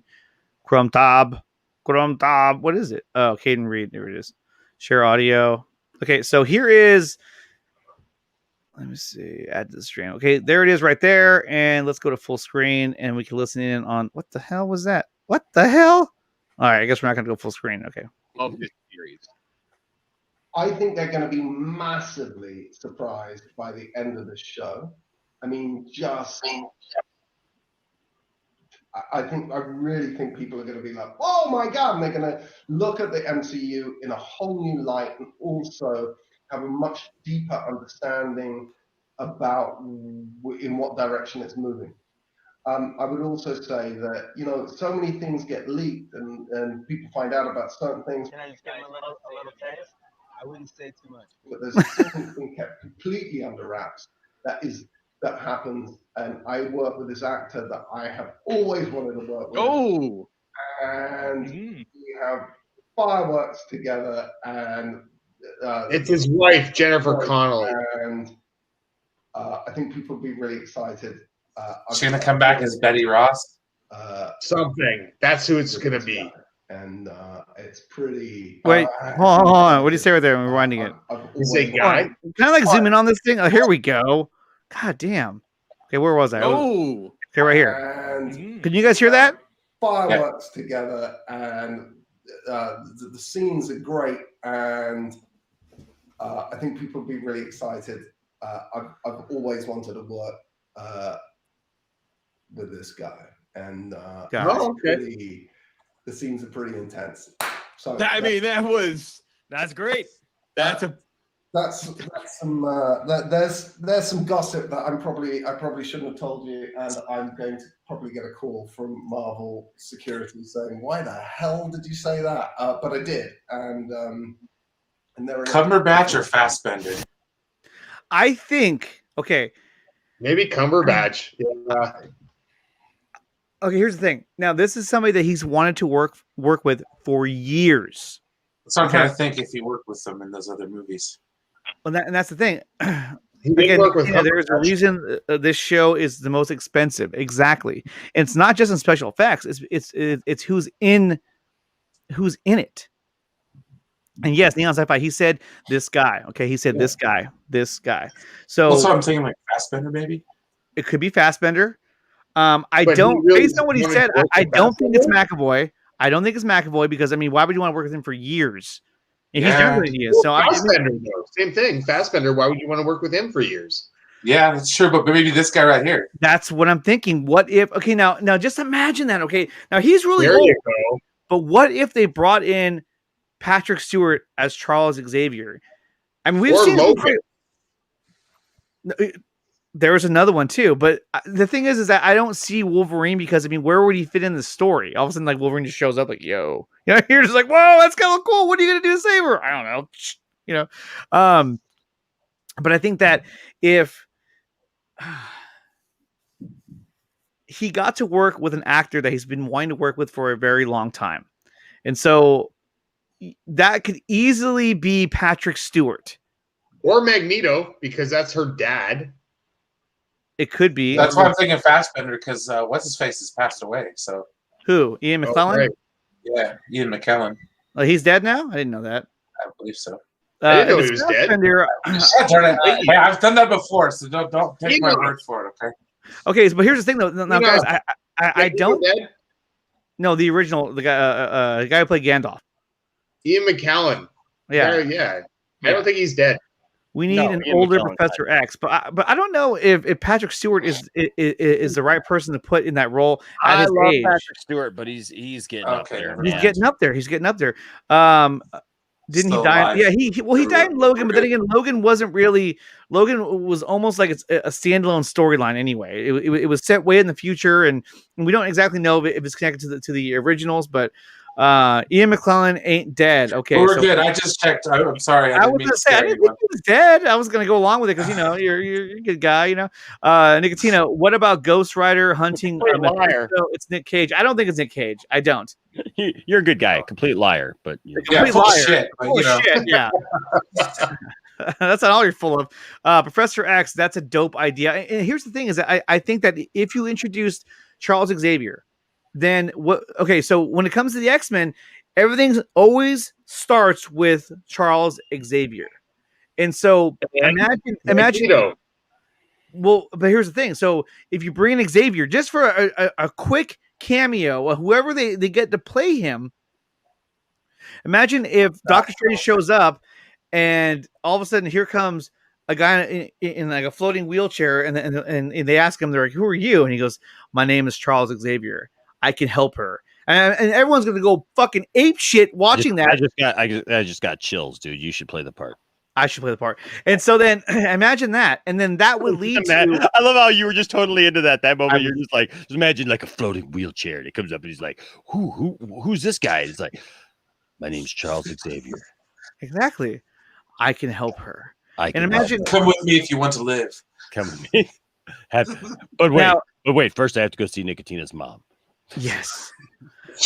S1: Chrome Tab. What is it? Oh, Caden Reed. There it is. Share audio. Okay, so here is, let me see, add to the stream. Okay, there it is right there. And let's go to full screen and we can listen in on, what the hell was that? What the hell? All right, I guess we're not going to go full screen. Okay.
S11: Of this series. I think they're going to be massively surprised by the end of the show. I mean, I really think people are going to be like, oh my God, and they're going to look at the MCU in a whole new light and also have a much deeper understanding about in what direction it's moving. I would also say that, so many things get leaked and people find out about certain things.
S12: Can I just give him a little taste? I wouldn't say too much.
S11: But there's something been kept completely under wraps that happens. And I work with this actor that I have always wanted to work with.
S12: Oh!
S11: And we have fireworks together, and
S3: it's his wife, Jennifer Connelly.
S11: And I think people will be really excited.
S5: She's going to come back as Betty Ross?
S3: Something. That's who it's going to be.
S11: And it's pretty.
S1: Wait, hold on. What do you say right there? I'm rewinding it.
S3: You say guy?
S1: Can I like zoom in on this thing? Oh, here we go. God damn. Okay, where was I?
S12: Oh,
S1: okay, right here.
S11: And
S1: can you guys hear that?
S11: Fireworks together, and the scenes are great, and I think people will be really excited. I've always wanted to work with this guy, and the scenes are pretty intense. So
S12: that's great. That's
S11: some there's some gossip that I probably shouldn't have told you, and I'm going to probably get a call from Marvel security saying, why the hell did you say that? But I did, and there
S5: Cumberbatch or Fassbender?
S1: I think
S3: maybe Cumberbatch. Yeah.
S1: Okay, here's the thing. Now, this is somebody that he's wanted to work with for years.
S5: That's what I'm trying to think if he worked with them in those other movies.
S1: Well, and that's the thing.
S3: Again,
S1: there's a reason this show is the most expensive. Exactly. And it's not just in special effects. It's who's in it. And yes, Neon Sci-Fi. He said this guy. Okay, he said this guy. So
S5: that's what I'm thinking. Like Fassbender, maybe.
S1: It could be Fassbender. Based on what he said, I don't think it's McAvoy. I don't think it's McAvoy because, I mean, why would you want to work with him for years? And he's younger than he is. So
S3: Fassbender, same thing. Fassbender, why would you want to work with him for years?
S5: Yeah, that's true. But maybe this guy right here.
S1: That's what I'm thinking. What if, okay, now just imagine that. Okay, now he's really old. You go. But what if they brought in Patrick Stewart as Charles Xavier? I mean, we've seen Logan. There was another one too, but the thing is that I don't see Wolverine because, I mean, where would he fit in the story? All of a sudden, like Wolverine just shows up, like, "Yo," you're just like, "Whoa, that's kind of cool." What are you gonna do to save her? I don't know, But I think that if he got to work with an actor that he's been wanting to work with for a very long time. And so that could easily be Patrick Stewart.
S3: Or Magneto, because that's her dad.
S1: It could be.
S5: That's why I'm thinking Fassbender, because what's his face has passed away. So
S1: who? Ian McKellen?
S3: right.
S5: Yeah, Ian McKellen.
S1: Oh, he's dead now? I didn't know that.
S5: I believe so.
S3: I didn't know
S1: if
S3: he
S1: it's
S3: was dead.
S1: Fassbender-
S5: Hey, I've done that before, so don't take my word for it, okay?
S1: Okay, but here's the thing though. Now, guys, I don't
S3: Dead?
S1: know the original, the guy who played Gandalf.
S3: Ian McKellen.
S1: Yeah.
S3: Yeah. I don't think he's dead.
S1: We need an older Professor X, but I don't know if Patrick Stewart is the right person to put in that role at his
S10: love
S1: age.
S10: Patrick Stewart, but he's getting up there.
S1: He's
S10: man.
S1: getting up there. He's getting up there. Didn't
S5: Still
S1: he die?
S5: alive.
S1: Yeah, he died in Logan, but then again, Logan was almost like it's a standalone storyline anyway. It was set way in the future, and we don't exactly know if it's connected to the originals, but Ian McKellen ain't dead. Okay,
S5: We're good. I just checked. I'm sorry.
S1: I was gonna say I didn't think he was dead. I was gonna go along with it because you're a good guy. Nicotina. What about Ghost Rider hunting?
S10: Liar.
S1: It's Nick Cage. I don't think it's Nick Cage. I don't.
S10: You're a good guy, complete liar, but
S1: Complete
S5: full
S1: liar.
S5: shit, but,
S1: Full shit. Yeah. That's not all you're full of. Professor X. That's a dope idea. And here's the thing: is that I think that if you introduced Charles Xavier, then what? Okay, so when it comes to the X-Men, everything always starts with Charles Xavier, and so imagine. Well, but here's the thing: so if you bring in Xavier just for a quick cameo, whoever they get to play him, imagine if Doctor Strange shows up, and all of a sudden here comes a guy in like a floating wheelchair, and they ask him, they're like, "Who are you?" And he goes, "My name is Charles Xavier. I can help her." And everyone's gonna go fucking ape shit watching that.
S10: I just got chills, dude. You should play the part.
S1: I should play the part. And so then imagine that, and then that would lead to.
S10: I love how you were just totally into that moment. You're just like, just imagine like a floating wheelchair, and he comes up and he's like, who's this guy? And he's like, my name's Charles Xavier.
S1: Exactly. I can help her.
S5: Imagine, come with me if you want to live.
S10: Come with me. But wait. First, I have to go see Nicotina's mom.
S1: Yes.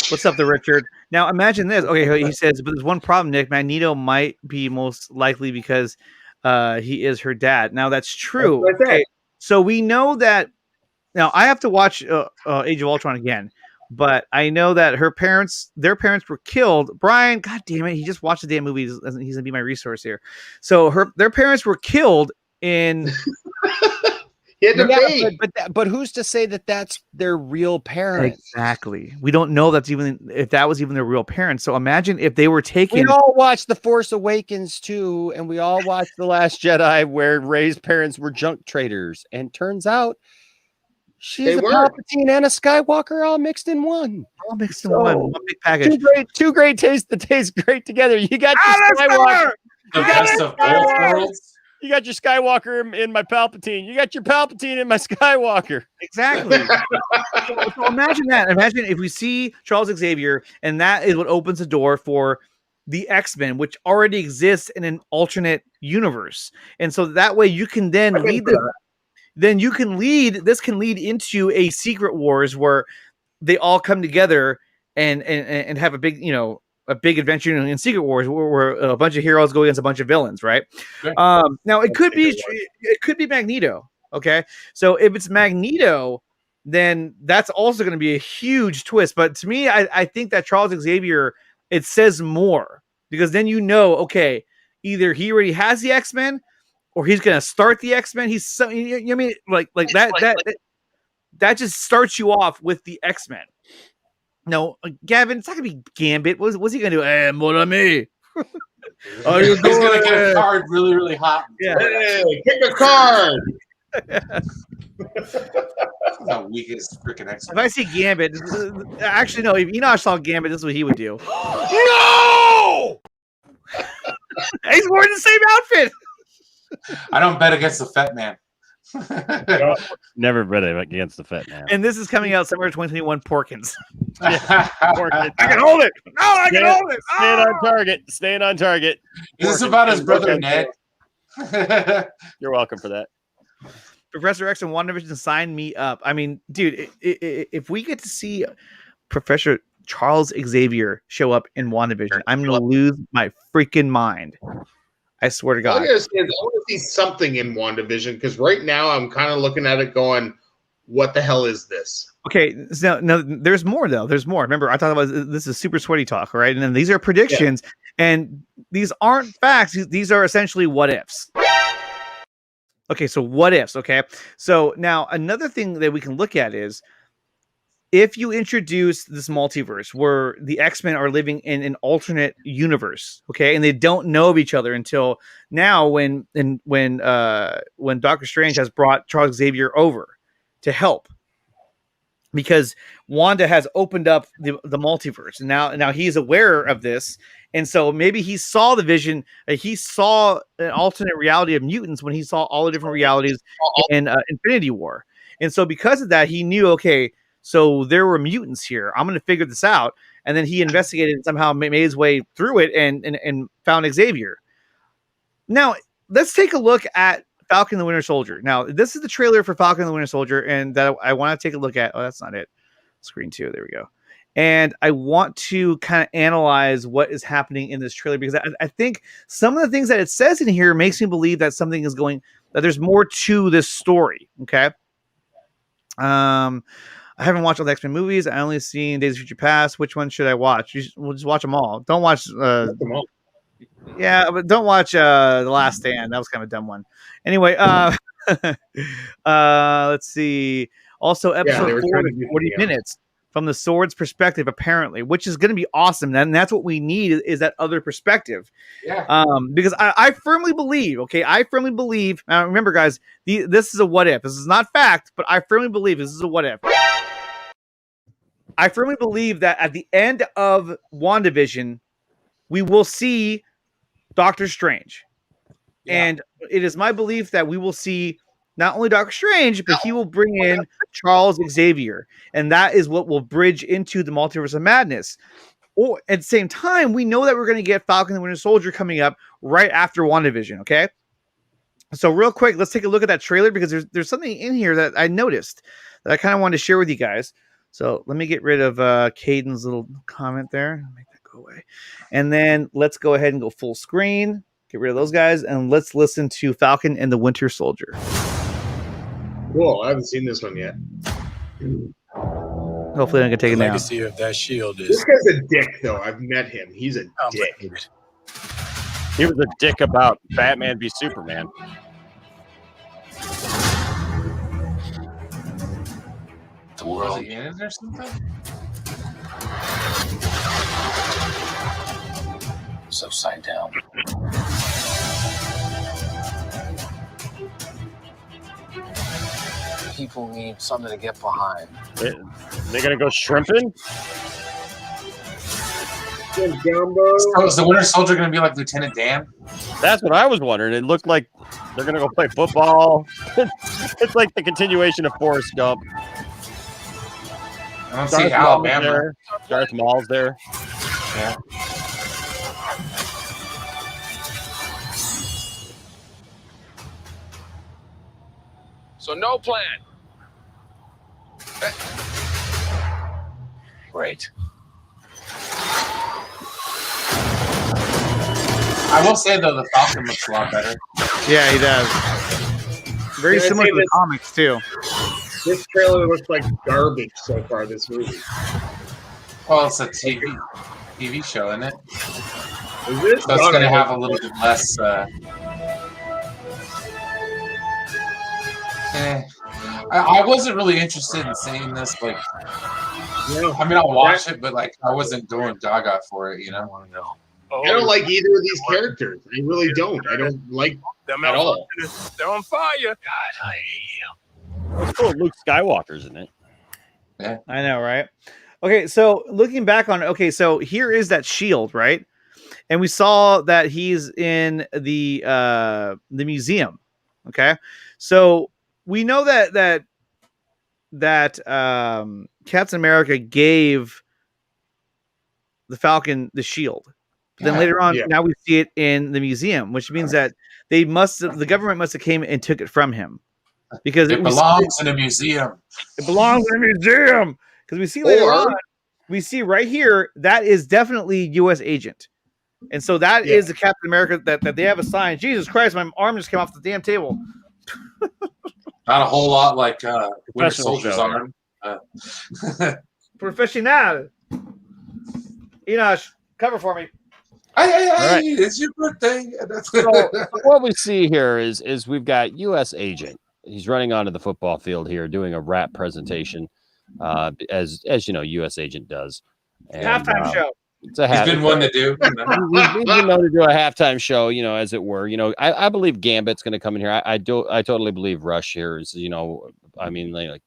S1: What's up there, Richard? Now imagine this. Okay, he says, but there's one problem, Nick. Magneto might be most likely because he is her dad. Now that's true.
S3: That's right.
S1: Okay, so we know that. Now I have to watch Age of Ultron again, but I know that their parents were killed. Brian, god damn it, he just watched the damn movie. He's gonna be my resource here. So their parents were killed in.
S10: But who's to say that that's their real parents?
S1: Exactly. We don't know if that was even their real parents. So imagine if they were taken.
S10: We all watched The Force Awakens too, and we all watched The Last Jedi, where Rey's parents were junk traders, and turns out she's a Palpatine and a Skywalker all mixed in one.
S1: All mixed in one big package.
S10: Two great tastes that taste great together. You got your Skywalker.
S5: The best of both worlds.
S10: You got your Skywalker in my Palpatine. You got your Palpatine in my Skywalker.
S1: Exactly. so imagine that. Imagine if we see Charles Xavier, and that is what opens the door for the X-Men, which already exists in an alternate universe. And so that way you can then lead this can lead into a Secret Wars where they all come together and have a big, a big adventure in Secret Wars where a bunch of heroes go against a bunch of villains, right?
S5: Okay.
S1: Now it could be Magneto. Okay, so if it's Magneto, then that's also going to be a huge twist. But to me, I think that Charles Xavier, it says more because then okay, either he already has the X-Men or he's going to start the X-Men. He's so, I mean, like that just starts you off with the X-Men. No, Gavin, it's not gonna be Gambit. What's he gonna do? Hey, mon ami.
S5: He's gonna get a card really, really hot.
S1: Yeah,
S3: hey, kick a card.
S5: The weakest freaking X.
S1: If I see Gambit, actually no. If I saw Gambit, this is what he would do.
S5: No.
S1: He's wearing the same outfit.
S5: I don't bet against the Fat Man.
S10: Never bet against the Fat Man.
S1: And this is coming out summer 2021. Porkins.
S10: Porkins.
S1: I can hold it. No, I can hold it.
S10: Staying on target.
S5: Is this about his brother Ned?
S10: You're welcome for that.
S1: Professor X and WandaVision, sign me up. I mean, dude, if we get to see Professor Charles Xavier show up in WandaVision, I'm gonna lose my freaking mind. I swear to
S3: All I
S1: God.
S3: gotta say is I want to see something in WandaVision because right now I'm kind of looking at it going, what the hell is this?
S1: Okay, so no, there's more though. There's more. Remember, I talked about this is super sweaty talk, right? And then these are predictions, and these aren't facts. These are essentially what ifs. Okay, so what ifs? Okay, so now another thing that we can look at is if you introduce this multiverse where the X-Men are living in an alternate universe, okay, and they don't know of each other until now when Doctor Strange has brought Charles Xavier over to help because Wanda has opened up the multiverse, and now he's aware of this, and so maybe he saw the vision, he saw an alternate reality of mutants when he saw all the different realities in Infinity War, and so because of that, he knew, okay, so there were mutants here. I'm going to figure this out. And then he investigated and somehow made his way through it and found Xavier. Now, let's take a look at Falcon and the Winter Soldier. Now, this is the trailer for Falcon and the Winter Soldier, and that I want to take a look at. Oh, that's not it. Screen 2. There we go. And I want to kind of analyze what is happening in this trailer because I think some of the things that it says in here makes me believe that something is going, that there's more to this story. Okay. I haven't watched all the X-Men movies. I only seen Days of Future Past. Which one should I watch? We'll just watch them all. Don't watch. Yeah, but don't watch The Last Stand. That was kind of a dumb one. Anyway, let's see. Also, episode 4 is 40 minutes from the Sword's perspective, apparently, which is going to be awesome. And that's what we need is that other perspective.
S5: Yeah.
S1: Because I firmly believe, okay, now remember, guys, this is a what if. This is not fact, but I firmly believe this is a what if. I firmly believe that at the end of WandaVision, we will see Doctor Strange. Yeah. And it is my belief that we will see not only Doctor Strange, but he will bring in Charles Xavier. And that is what will bridge into the Multiverse of Madness. Or at the same time, we know that we're going to get Falcon and the Winter Soldier coming up right after WandaVision, okay? So real quick, let's take a look at that trailer because there's something in here that I noticed that I kind of wanted to share with you guys. So let me get rid of Caden's little comment there. Make that go away. And then let's go ahead and go full screen. Get rid of those guys. And let's listen to Falcon and the Winter Soldier.
S3: Cool. I haven't seen this one yet.
S1: Hopefully I can take it now.
S13: The legacy of that shield is...
S3: This guy's a dick, though. I've met him. He's a dick.
S10: He was a dick about Batman v Superman.
S13: The world.
S5: Is there something?
S13: It's upside down. People need something to get behind.
S10: They're gonna go shrimping?
S5: So is the Winter Soldier gonna be like Lieutenant Dan?
S10: That's what I was wondering. It looked like they're gonna go play football. It's like the continuation of Forrest Gump.
S5: I don't see Alabama.
S10: There. Darth Maul's there.
S5: Yeah.
S13: So no plan. Great.
S5: I will say though, the Falcon looks a lot better.
S1: Yeah, he does. Very similar to the comics too.
S3: This trailer looks like garbage so far. This movie.
S5: Well, it's a TV show, isn't it?
S3: Is it?
S5: So it's going to have a little bit less. I wasn't really interested in seeing this. Like, I mean, I'll watch it, but like, I wasn't going gaga for it. You know.
S3: I don't like either of these characters. I really don't. I don't like them at all.
S13: They're on fire. God, I hate you.
S10: It's cool. Luke Skywalker's in it.
S5: Yeah,
S1: I know, right? Okay, so looking back on it, so here is that shield, right? And we saw that he's in the museum. Okay, so we know that Captain America gave the Falcon the shield. But then later on, now we see it in the museum, which means that the government must have came and took it from him. because
S5: It belongs in a museum.
S1: It belongs in a museum because we see later on. We see right here that is definitely U.S. agent, and so that is the Captain America that they have assigned. Jesus Christ, my arm just came off the damn table.
S5: Not a whole lot like Winter Soldier's arm.
S1: Professional. Enosh, cover for me.
S10: Right.
S5: It's your birthday.
S10: So what we see here is we've got U.S. agent. He's running onto the football field here, doing a rap presentation, as you know, U.S. agent does. And,
S1: halftime show.
S5: It's a he's been one to do.
S10: He's been known to do a halftime show, you know, as it were. You know, I believe Gambit's going to come in here. I totally believe Rush here is, you know, I mean, like.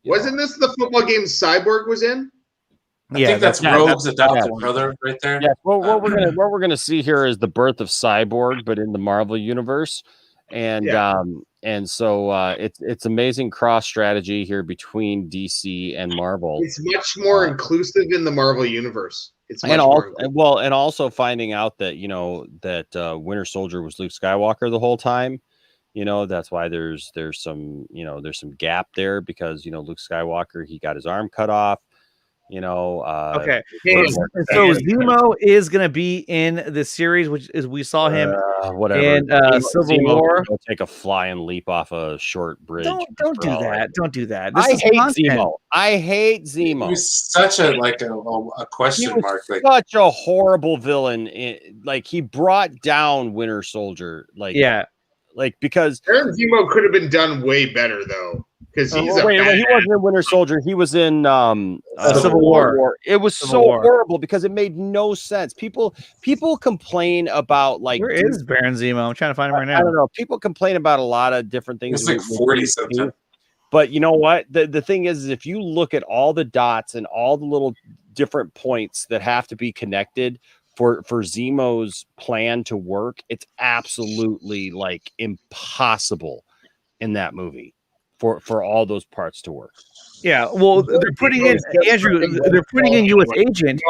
S3: Wasn't this the football game Cyborg was in?
S5: I think that's Rogue's adopted brother right there.
S10: Yeah. Well, what we're gonna see here is the birth of Cyborg, but in the Marvel universe, and so it's amazing cross strategy here between DC and Marvel.
S3: It's much more inclusive in the Marvel universe. It's much
S10: and also finding out that that Winter Soldier was Luke Skywalker the whole time. You know, that's why there's some gap there because Luke Skywalker, he got his arm cut off. Okay.
S1: So Zemo is going to be in the series, which is we saw him in Civil War.
S10: Take a flying leap off a short bridge.
S1: Don't do that. Don't do that.
S10: I hate Zemo.
S5: He's such a question mark.
S10: Such a horrible villain. Like he brought down Winter Soldier. Because
S3: Baron Zemo could have been done way better though. Because
S10: he wasn't in Winter Soldier. He was in
S1: Civil War.
S10: It was horrible because it made no sense. People complain about
S1: where is Baron Zemo? I'm trying to find him right now.
S10: I don't know. People complain about a lot of different things.
S5: It's like 40 something.
S10: But you know what? The thing is if you look at all the dots and all the little different points that have to be connected for Zemo's plan to work, it's absolutely impossible in that movie. For all those parts to work.
S1: Yeah, well, they're putting in Andrew. They're putting in U.S. agent.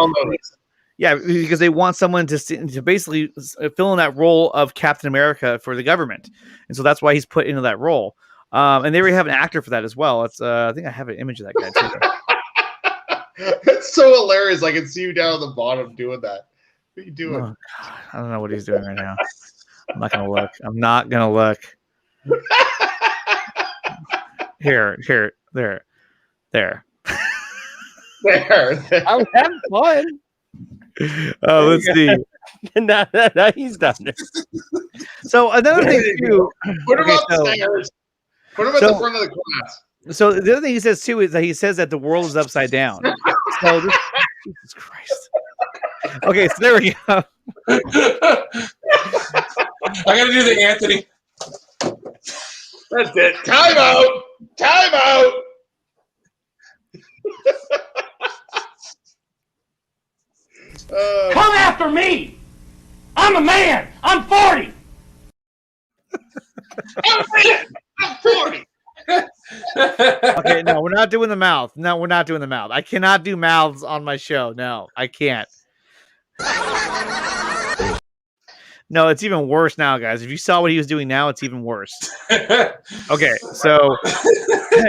S1: Yeah, because they want someone to basically fill in that role of Captain America for the government, and so that's why he's put into that role. And they already have an actor for that as well. It's I think I have an image of that guy too.
S3: It's so hilarious. I can see you down at the bottom doing that. What are you doing?
S1: Oh, God. I don't know what he's doing right now. I'm not gonna look. I'm not gonna look. Here, there.
S3: There.
S10: I was having fun.
S1: Oh, let's see.
S10: now he's done it.
S1: So another thing too.
S3: Put him upstairs. Put him at the front of the class.
S1: So the other thing he says too is that he says that the world is upside down. So Jesus Christ. Okay, so there we go.
S5: I gotta do the Anthony.
S3: That's it. Time out. Time out.
S7: Come after me. I'm a man. I'm 40.
S3: I'm 40.
S1: Okay, no, we're not doing the mouth. No, we're not doing the mouth. I cannot do mouths on my show. No, I can't. No, it's even worse now, guys. If you saw what he was doing now, it's even worse. Okay, so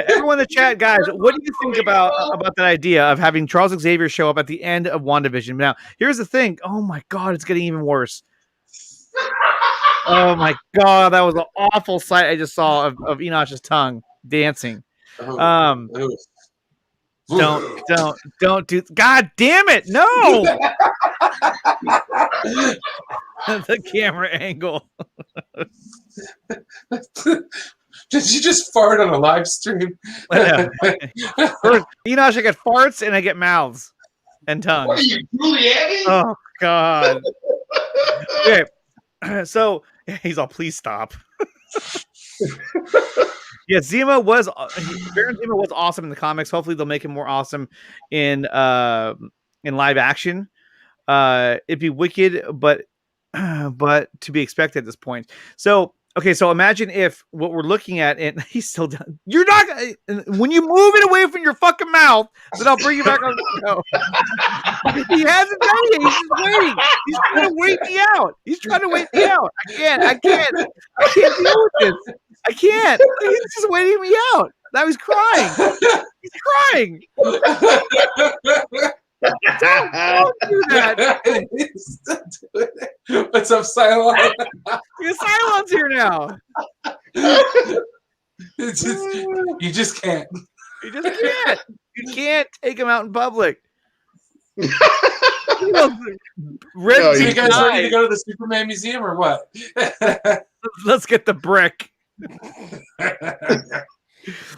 S1: everyone in the chat, guys, what do you think about that idea of having Charles Xavier show up at the end of WandaVision? Now, here's the thing. Oh my God, it's getting even worse. Oh my God, that was an awful sight I just saw of Enosh's tongue dancing. Don't do. God damn it! No. The camera angle.
S5: Did you just fart on a live stream?
S1: First, Enosh, I get farts and I get mouths and tongues.
S3: What are you, Giuliani?
S1: Oh God. Okay, so he's all, please stop. Yeah, Baron Zemo was awesome in the comics. Hopefully, they'll make him more awesome in live action. It'd be wicked, but to be expected at this point. So, okay, so imagine if what we're looking at, and he's still done. You're not when you move it away from your fucking mouth, then I'll bring you back on the show. He hasn't done it. He's just waiting. He's trying to wait me out. I can't deal with this. I can't. He's just waiting me out. Now he's crying. He's crying. Don't do that.
S5: What's up, Cylon?
S1: Cylon's here now.
S5: You just can't.
S1: You just can't. You can't take him out in public.
S5: So you guys ready to go to the Superman Museum or what?
S1: Let's get the brick.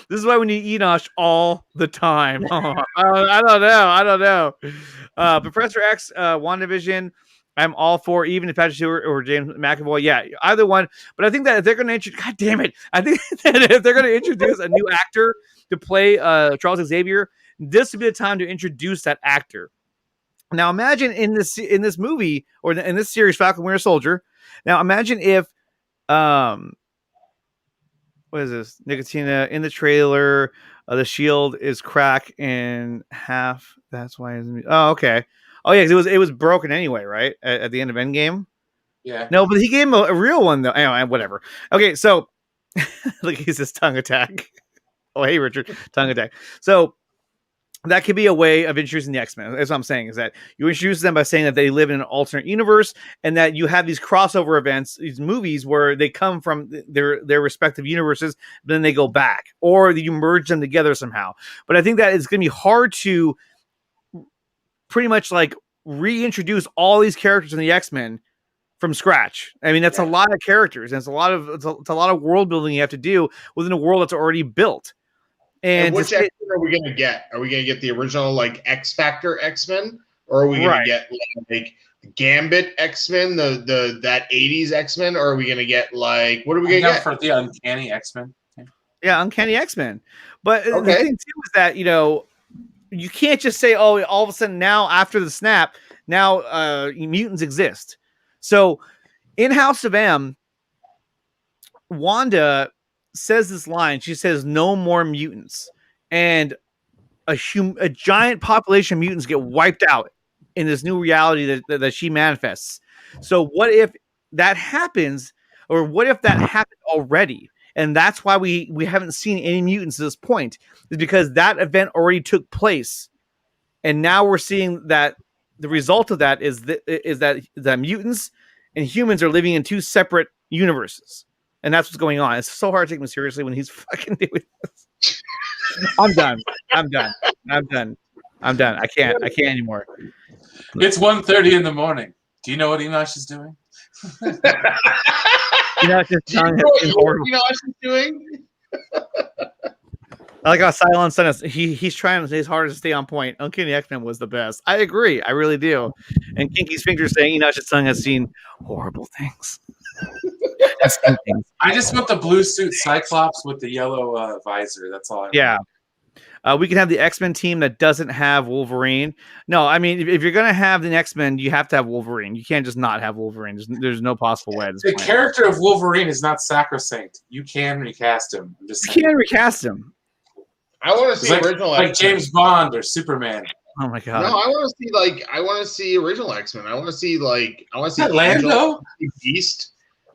S1: This is why we need Enosh all the time. I don't know. Professor X, WandaVision, I'm all for, even if Patrick Stewart or James McAvoy. Yeah, either one. But I think that if they're going to introduce, God damn it, I think that if they're going to introduce a new actor to play Charles Xavier, this would be the time to introduce that actor. Now imagine in this movie or in this series, Falcon Winter Soldier. Now imagine if what is this? Nicotina in the trailer. The shield is cracked in half. That's why. Oh, okay. Oh yeah, because it was broken anyway, right? At the end of Endgame.
S5: Yeah.
S1: No, but he gave him a real one though. Anyway, whatever. Okay, so look, he's this tongue attack. Oh hey, Richard, tongue attack. So that could be a way of introducing the X-Men. That's what I'm saying, is that you introduce them by saying that they live in an alternate universe and that you have these crossover events, these movies where they come from their respective universes, but then they go back, or you merge them together somehow. But I think that it's going to be hard to pretty much like reintroduce all these characters in the X-Men from scratch. I mean, that's a lot of characters, and it's a lot of world building you have to do within a world that's already built.
S3: And which X-Men are we going to get? Are we going to get the original like X Factor X-Men, or are we going to get like Gambit X-Men, the that 80s X-Men, or are we going to get like, what are we going to get
S5: for the Uncanny X-Men?
S1: Yeah, Uncanny X-Men. But the thing too is that, you can't just say, oh, all of a sudden now after the snap, now mutants exist. So in House of M, Wanda says this line. She says, "No more mutants," and a giant population of mutants get wiped out in this new reality that she manifests. So what if that happens, or what if that happened already? And that's why we haven't seen any mutants at this point, is because that event already took place, and now we're seeing that the result of that is that the mutants and humans are living in two separate universes. And that's what's going on. It's so hard to take him seriously when he's fucking doing this. I'm done. I can't anymore.
S5: It's 1:30 in the morning. Do you know what Enosh is doing?
S3: Enosh is doing?
S1: I like how Cylon sent us. He's trying his hardest to stay on point. Uncanny X-Men was the best. I agree. I really do. And Kinky's Finger saying Enosh's son has seen horrible things.
S5: I just want the blue suit Cyclops with the yellow visor. That's all I want.
S1: Yeah. We can have the X-Men team that doesn't have Wolverine. No, I mean, if you're going to have the X-Men, you have to have Wolverine. You can't just not have Wolverine. There's no possible way.
S5: The character of Wolverine is not sacrosanct. You can recast him.
S1: You can recast him.
S3: I want to see original
S5: like James Bond or Superman.
S1: Oh my god!
S3: No, I want to see original X-Men. I want to see
S5: Lando,
S3: Beast.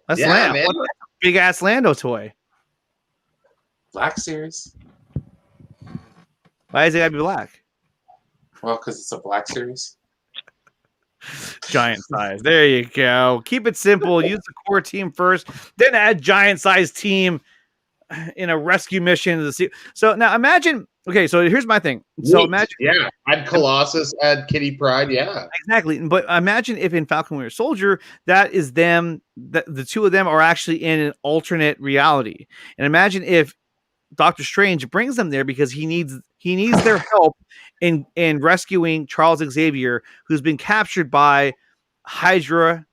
S1: That's Lando. Big ass Lando toy.
S5: Black Series.
S1: Why is it gotta be black?
S5: Well, because it's a Black Series.
S1: Giant size. There you go. Keep it simple. Use the core team first, then add giant size team in a rescue mission to the sea. So now imagine. Okay, so here's my thing. So imagine,
S3: add Colossus, add Kitty Pryde,
S1: exactly. But imagine if in Falcon Winter Soldier, that is them. That the two of them are actually in an alternate reality, and imagine if Doctor Strange brings them there because he needs their help in rescuing Charles Xavier, who's been captured by Hydra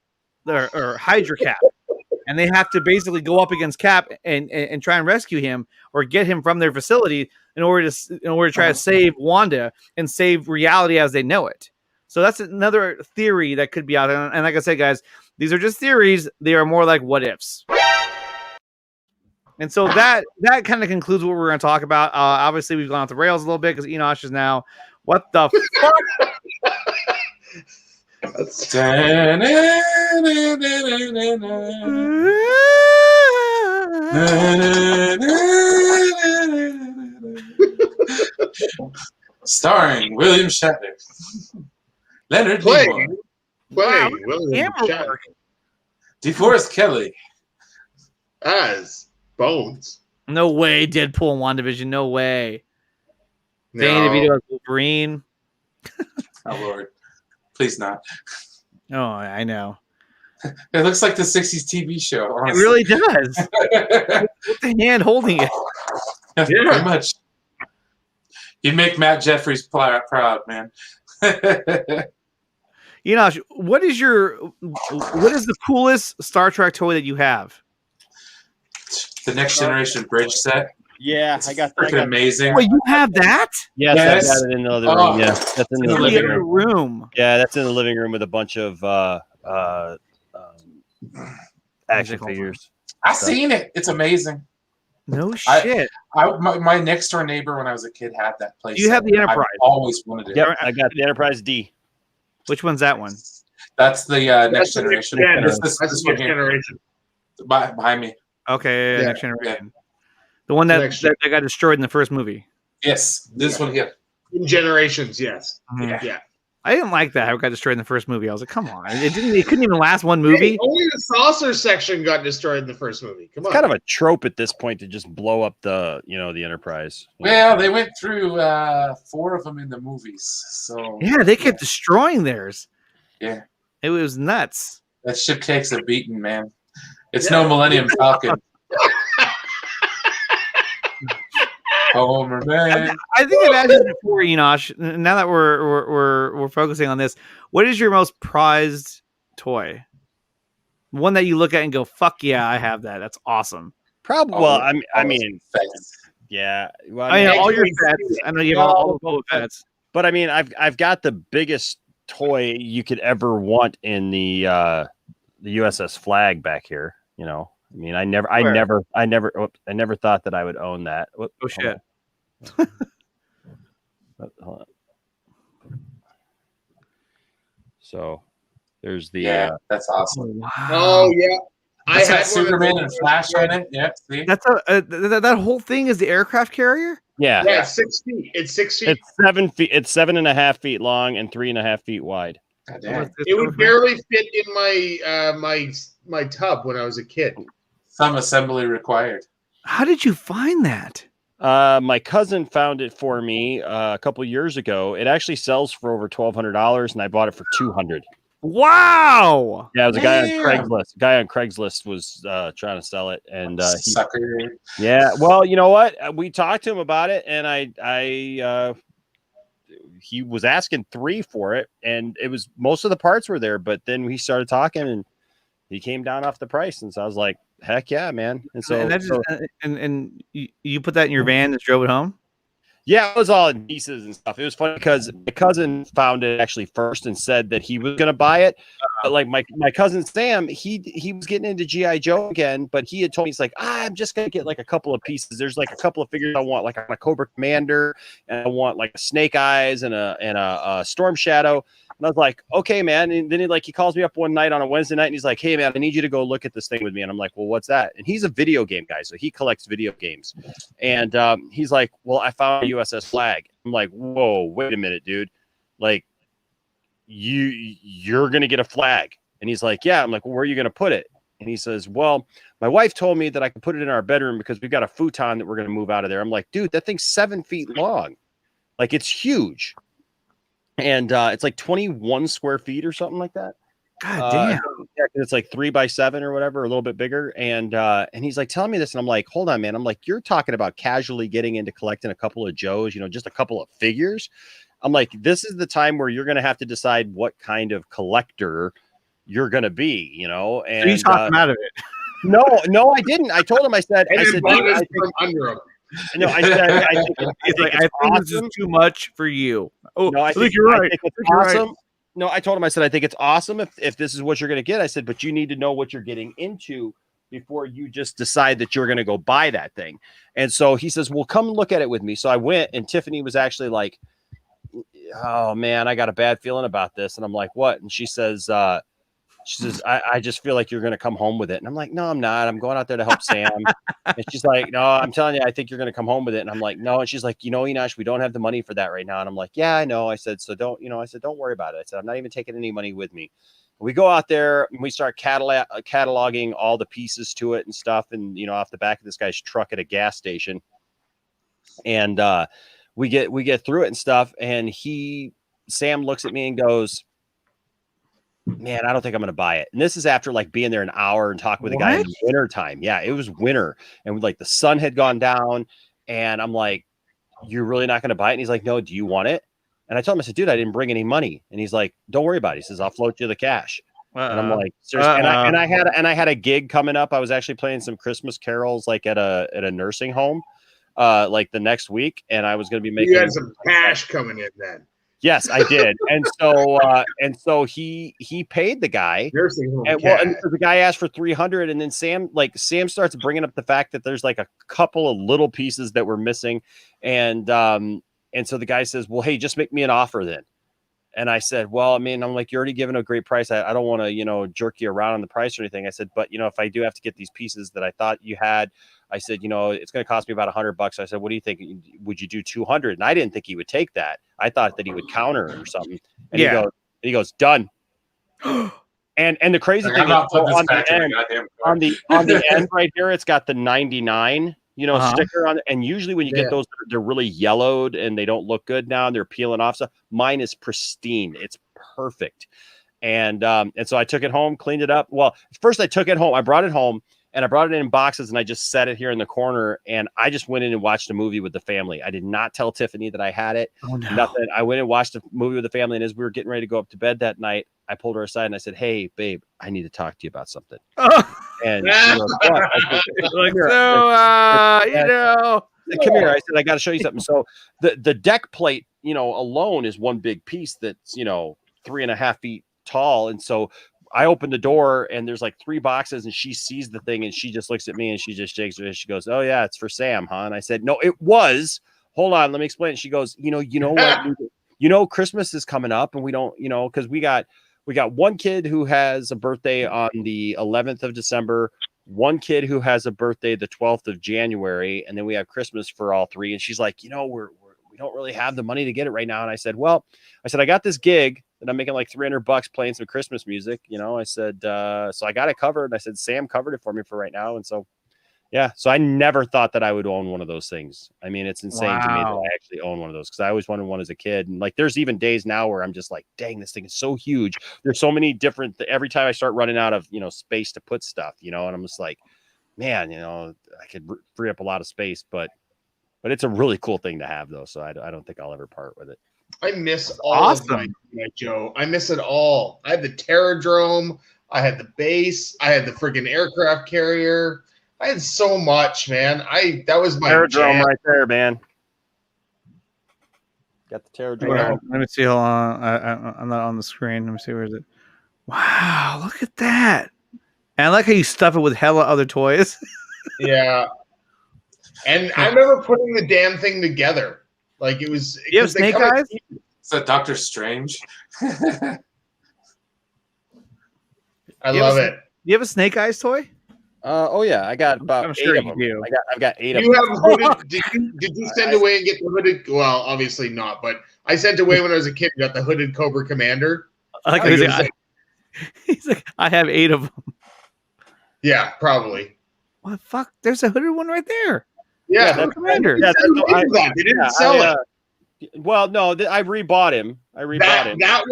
S1: or Hydra Cap. And they have to basically go up against Cap and try and rescue him or get him from their facility in order to try to save Wanda and save reality as they know it. So that's another theory that could be out there. And like I said, guys, these are just theories. They are more like what ifs. And so that kind of concludes what we're going to talk about. Obviously, we've gone off the rails a little bit because Enosh is now, what the fuck?
S5: Starring William Shatner, Leonard
S3: Playing
S5: Nimoy,
S3: William Shatner
S5: DeForest Kelly
S3: as Bones.
S1: No way, Deadpool and WandaVision. No way. Danny DeVito as Wolverine.
S5: Oh Lord, please not.
S1: Oh, I know.
S5: It looks like the '60s TV show. Honestly.
S1: It really does. With the hand holding it.
S5: Pretty much. You'd make Matt Jeffries proud, man.
S1: Enosh, what is the coolest Star Trek toy that you have?
S5: The Next Generation bridge set.
S10: Yeah, I got
S5: amazing.
S1: Wait, you have that?
S10: Yes, I got it in the other room. Yeah, that's in the living
S1: room.
S10: Yeah, that's in the living room with a bunch of action figures.
S5: I've seen it. It's amazing.
S1: No shit.
S5: My next door neighbor when I was a kid had that place.
S1: You have the Enterprise.
S5: I always wanted it.
S10: Yep, I got the Enterprise D.
S1: Which one's that one?
S5: That's the Next Generation. This one here.
S3: Generation.
S5: Behind me.
S1: Okay, Next Generation. The one that got destroyed in the first movie.
S5: Yes, this one here.
S3: In Generations, yes.
S1: Mhm.
S3: Yeah.
S1: I didn't like that. How it got destroyed in the first movie. I was like, come on. It couldn't even last one movie.
S3: Hey, only the saucer section got destroyed in the first movie. Come on.
S10: It's kind of a trope at this point to just blow up the Enterprise.
S5: Well, they went through 4 of them in the movies. So
S1: Yeah, they kept destroying theirs.
S5: Yeah.
S1: It was nuts.
S5: That ship takes a beating, man. It's no Millennium Falcon. Homer, man.
S1: I think I've asked you before, Enosh. Now that we're focusing on this, what is your most prized toy? One that you look at and go, "Fuck yeah, I have that. That's awesome."
S10: Probably. Well, I mean, yeah. Well,
S1: I mean, all your pets. I know you have all the pets.
S10: But I mean, I've got the biggest toy you could ever want in the USS Flag back here. You know, I mean, I never thought that I would own that.
S1: Oh shit!
S10: Hold on. So there's the
S5: that's awesome.
S1: Wow.
S3: Oh yeah,
S5: I had Superman and Flash on it. Yeah, see?
S1: That's that whole thing is the aircraft carrier.
S10: Yeah,
S3: yeah, 6 feet. It's 6 feet.
S10: It's 7 feet. It's 7.5 feet long and 3.5 feet wide.
S3: It would barely fit in my my tub when I was a kid.
S5: Some assembly required.
S1: How did you find that?
S10: My cousin found it for me a couple years ago. It actually sells for over $1,200, and I bought it for $200.
S1: Wow!
S10: Yeah, it was a guy on Craigslist. A guy on Craigslist was trying to sell it, and
S5: sucker.
S10: Yeah, well, you know what? We talked to him about it, and he was asking $3 for it, and it was most of the parts were there, but then we started talking, and he came down off the price, and so I was like, "Heck yeah, man!" And so,
S1: and you put that in your van and drove it home.
S10: Yeah, it was all in pieces and stuff. It was funny because my cousin found it actually first and said that he was going to buy it. But like my cousin Sam, he was getting into G.I. Joe again, but he had told me, he's like, I'm just going to get like a couple of pieces. There's like a couple of figures I want, like a Cobra Commander, and I want like a Snake Eyes and a Storm Shadow. And I was like, okay, man. And then he calls me up one night on a Wednesday night and he's like, hey, man, I need you to go look at this thing with me. And I'm like, well, what's that? And he's a video game guy, so he collects video games. And he's like, well, I found a USS Flag. I'm like, whoa, wait a minute, dude. Like, you're going to get a flag. And he's like, yeah. I'm like, well, where are you going to put it? And he says, well, my wife told me that I could put it in our bedroom because we've got a futon that we're going to move out of there. I'm like, dude, that thing's 7 feet long. Like, it's huge. And it's like 21 square feet or something like that.
S1: God damn.
S10: Yeah, it's like 3 by 7 or whatever, a little bit bigger. And he's like telling me this, and I'm like, hold on, man. I'm like, you're talking about casually getting into collecting a couple of Joes, just a couple of figures. I'm like, this is the time where you're going to have to decide what kind of collector you're going to be, And
S1: so you talked him out of it.
S10: No, I didn't. I told him, I said,
S3: from under him.
S10: No, I said, I think
S1: this is too much for you. Oh,
S10: no, I think you're right. I think it's awesome. No, I told him, I said, I think it's awesome if this is what you're going to get. I said, but you need to know what you're getting into before you just decide that you're going to go buy that thing. And so he says, well, come look at it with me. So I went, and Tiffany was actually like, oh man, I got a bad feeling about this. And I'm like, what? And she says, She says, I just feel like you're going to come home with it. And I'm like, no, I'm not. I'm going out there to help Sam. And she's like, no, I'm telling you, I think you're going to come home with it. And I'm like, no. And she's like, Enosh, we don't have the money for that right now. And I'm like, yeah, I know. I said, so don't worry about it. I said, I'm not even taking any money with me. We go out there and we start cataloging all the pieces to it and stuff. And, off the back of this guy's truck at a gas station. And we get through it and stuff. And Sam looks at me and goes, man, I don't think I'm going to buy it. And this is after like being there an hour and talking with a guy in winter time. Yeah, it was winter. And like the sun had gone down. And I'm like, you're really not going to buy it? And he's like, no, do you want it? And I told him, I said, dude, I didn't bring any money. And he's like, don't worry about it. He says, I'll float you the cash. And I'm like, seriously. And I had a gig coming up. I was actually playing some Christmas carols like at a nursing home like the next week. And I was going to be making.
S3: You had some cash coming in then.
S10: Yes, I did. And so he paid the guy. And the guy asked for 300, and then Sam starts bringing up the fact that there's like a couple of little pieces that were missing, and so the guy says, well, hey, just make me an offer then. And I said, well, I mean, I'm like, you're already giving a great price. I don't want to, jerk you around on the price or anything. I said, but if I do have to get these pieces that I thought you had, I said, it's going to cost me about $100. I said, what do you think? Would you do 200? And I didn't think he would take that. I thought that he would counter or something. And he goes, done. And the crazy thing is on the end right here, it's got the 99, sticker on it. And usually when you get those, they're really yellowed and they don't look good now and they're peeling off. So mine is pristine. It's perfect. And so I took it home, cleaned it up. Well, first I took it home. I brought it home. And I brought it in boxes and I just set it here in the corner. And I just went in and watched a movie with the family. I did not tell Tiffany that I had it. Oh, no. Nothing. I went and watched a movie with the family. And as we were getting ready to go up to bed that night, I pulled her aside and I said, hey, babe, I need to talk to you about something. And she goes, what? I said, come here. I said, I got to show you something. So the deck plate, alone is one big piece that's, 3.5 feet tall. And so I opened the door and there's like 3 boxes and she sees the thing and she just looks at me and she just shakes her head. She goes, oh yeah, it's for Sam, huh? And I said, no, it was. Hold on, let me explain. She goes, you know what? Christmas is coming up and we don't, because we got one kid who has a birthday on the 11th of December, one kid who has a birthday the 12th of January, and then we have Christmas for all 3. And she's like, we don't really have the money to get it right now. And I said, I got this gig that I'm making like $300 playing some Christmas music. I said, so I got it covered. And I said, Sam covered it for me for right now. And so, yeah. So I never thought that I would own one of those things. I mean, it's insane to me that I actually own one of those because I always wanted one as a kid. And like, there's even days now where I'm just like, dang, this thing is so huge. There's so many different, every time I start running out of, space to put stuff, and I'm just like, man, I could free up a lot of space, but it's a really cool thing to have though. So I don't think I'll ever part with it.
S3: I miss all of my Joe. I miss it all. I had the Terradrome. I had the base. I had the friggin' aircraft carrier. I had so much, man. That was my
S10: Terradrome right there, man. Got the Terradrome.
S1: Let me see. Hold on. I'm not on the screen. Let me see. Where is it? Wow, look at that. And I like how you stuff it with hella other toys.
S3: Yeah. And I remember putting the damn thing together. Like it was.
S1: You have Snake Eyes?
S5: Is that Doctor Strange?
S3: I love it.
S1: You have a Snake Eyes toy?
S10: Oh yeah, I got about
S1: I'm sure
S10: 8 of
S1: you
S10: them.
S1: do.
S10: I got 8 of
S3: You
S10: them.
S3: have hooded, did you send away and get the hooded? Well, obviously not, but I sent away when I was a kid. Got the hooded Cobra Commander.
S1: He's like, I have 8 of them.
S3: Yeah, probably.
S1: What the fuck? There's a hooded one right there.
S3: Yeah,
S1: that's Commander.
S3: They didn't sell it.
S10: Well, no, I rebought him. Him.
S3: That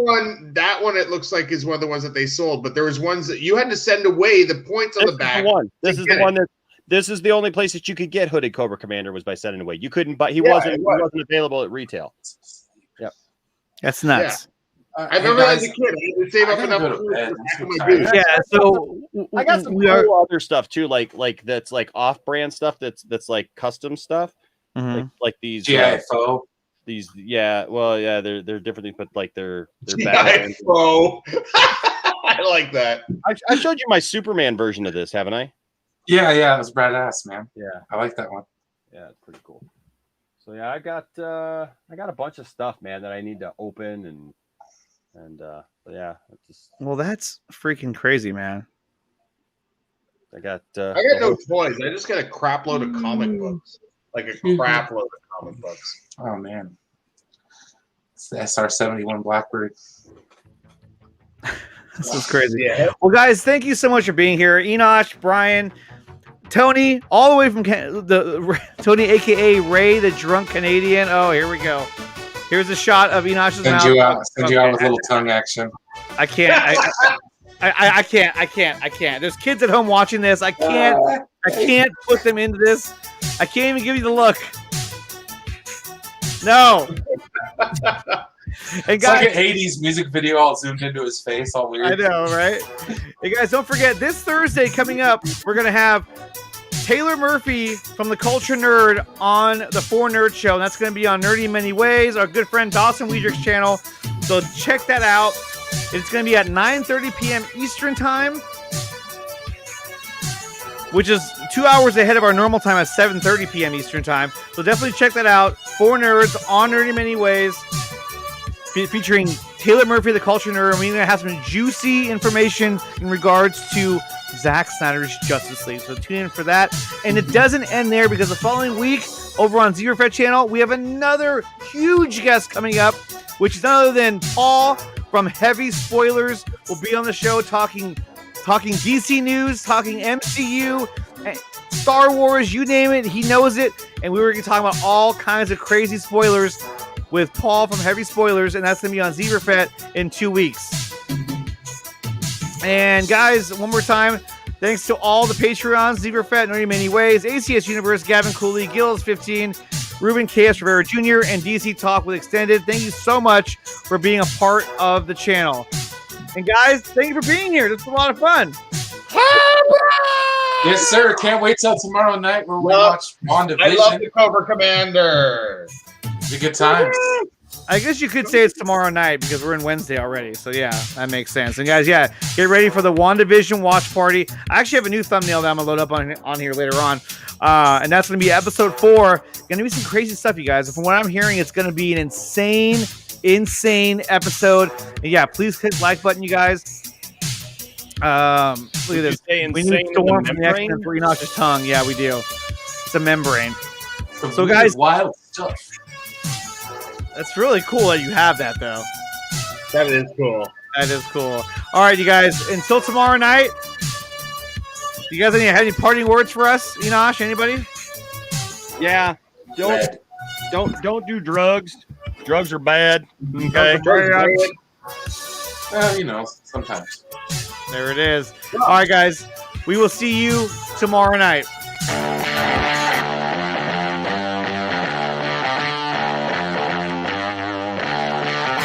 S3: one, it looks like is one of the ones that they sold. But there was ones that you had to send away the points on the back.
S10: This is the one that. This is the only place that you could get hooded Cobra Commander was by sending away. You couldn't buy. He wasn't available at retail. Yep,
S1: that's nuts.
S3: Yeah. I remember as a kid, I had to save up enough.
S1: Yeah, so
S10: I got some cool other stuff too, like that's like off-brand stuff. That's like custom stuff, like these
S5: GIFO.
S10: These, they're different things, but like they're
S3: GIFO. I like that.
S10: I showed you my Superman version of this, haven't I?
S5: Yeah, it was badass, man.
S10: Yeah,
S5: I like that one.
S10: Yeah, it's pretty cool. So yeah, I got a bunch of stuff, man, that I need to open and And yeah,
S1: well, that's freaking crazy, man.
S10: I got
S3: no toys. I just got a crap load of comic books. Like a crap load of comic books.
S5: Oh man. It's the SR-71 Blackbird.
S1: This is crazy.
S3: Yeah.
S1: Well, guys, thank you so much for being here. Enosh, Brian, Tony, all the way from Tony, aka Ray, the drunk Canadian. Oh, here we go. Here's a shot of Enosh's mouth.
S5: Send you out with a little tongue action.
S1: I can't. I can't. There's kids at home watching this. I can't put them into this. I can't even give you the look. No.
S5: It's guys, like an 80s music video all zoomed into his face, all weird.
S1: I know, right? Hey guys, don't forget, this Thursday coming up, we're going to have Taylor Murphy from The Culture Nerd on the 4 Nerd Show. And that's going to be on Nerdy in Many Ways, our good friend Dawson Weidrich's channel. So check that out. It's going to be at 9:30 p.m. Eastern Time, which is 2 hours ahead of our normal time at 7:30 p.m. Eastern Time. So definitely check that out. 4 Nerds on Nerdy in Many Ways, featuring Taylor Murphy, the Culture Nerd. And we're going to have some juicy information in regards to Zack Snyder's Justice League. So tune in for that. And it doesn't end there, because the following week over on Zero Fed channel, we have another huge guest coming up, which is none other than Paul from Heavy Spoilers. Will be on the show talking DC news, talking MCU, Star Wars, you name it, he knows it. And we were going to talk about all kinds of crazy spoilers with Paul from Heavy Spoilers, and that's going to be on Zeverfet in 2 weeks. And guys, one more time, thanks to all the Patreons, Zeverfet, Nerdy Many Ways, ACS Universe, Gavin Cooley, Gillis15, Ruben K.S. Rivera Jr., and DC Talk with Extended. Thank you so much for being a part of the channel. And guys, thank you for being here. This was a lot of fun.
S5: Yes, sir. Can't wait till tomorrow night where we watch WandaVision.
S3: I love the Cobra Commander.
S5: It's a good time.
S1: I guess you could say it's tomorrow night because we're in Wednesday already. So yeah, that makes sense. And guys, yeah, get ready for the WandaVision watch party. I actually have a new thumbnail that I'm gonna load up on here later on. And that's gonna be episode 4. Gonna be some crazy stuff, you guys. From what I'm hearing, it's gonna be an insane episode. And yeah, please hit the like button, you guys. Look at this. We need Storm from the X-Men for Enosh's tongue. Yeah, we do. It's a membrane. So guys,
S5: wild stuff.
S1: That's really cool that you have that, though.
S3: That is cool.
S1: That is cool. All right, you guys. Until tomorrow night. You guys have any parting words for us, Enosh? Anybody?
S10: Yeah. Don't do drugs. Drugs are bad. Okay.
S5: You know, sometimes.
S1: There it is. All right, guys. We will see you tomorrow night.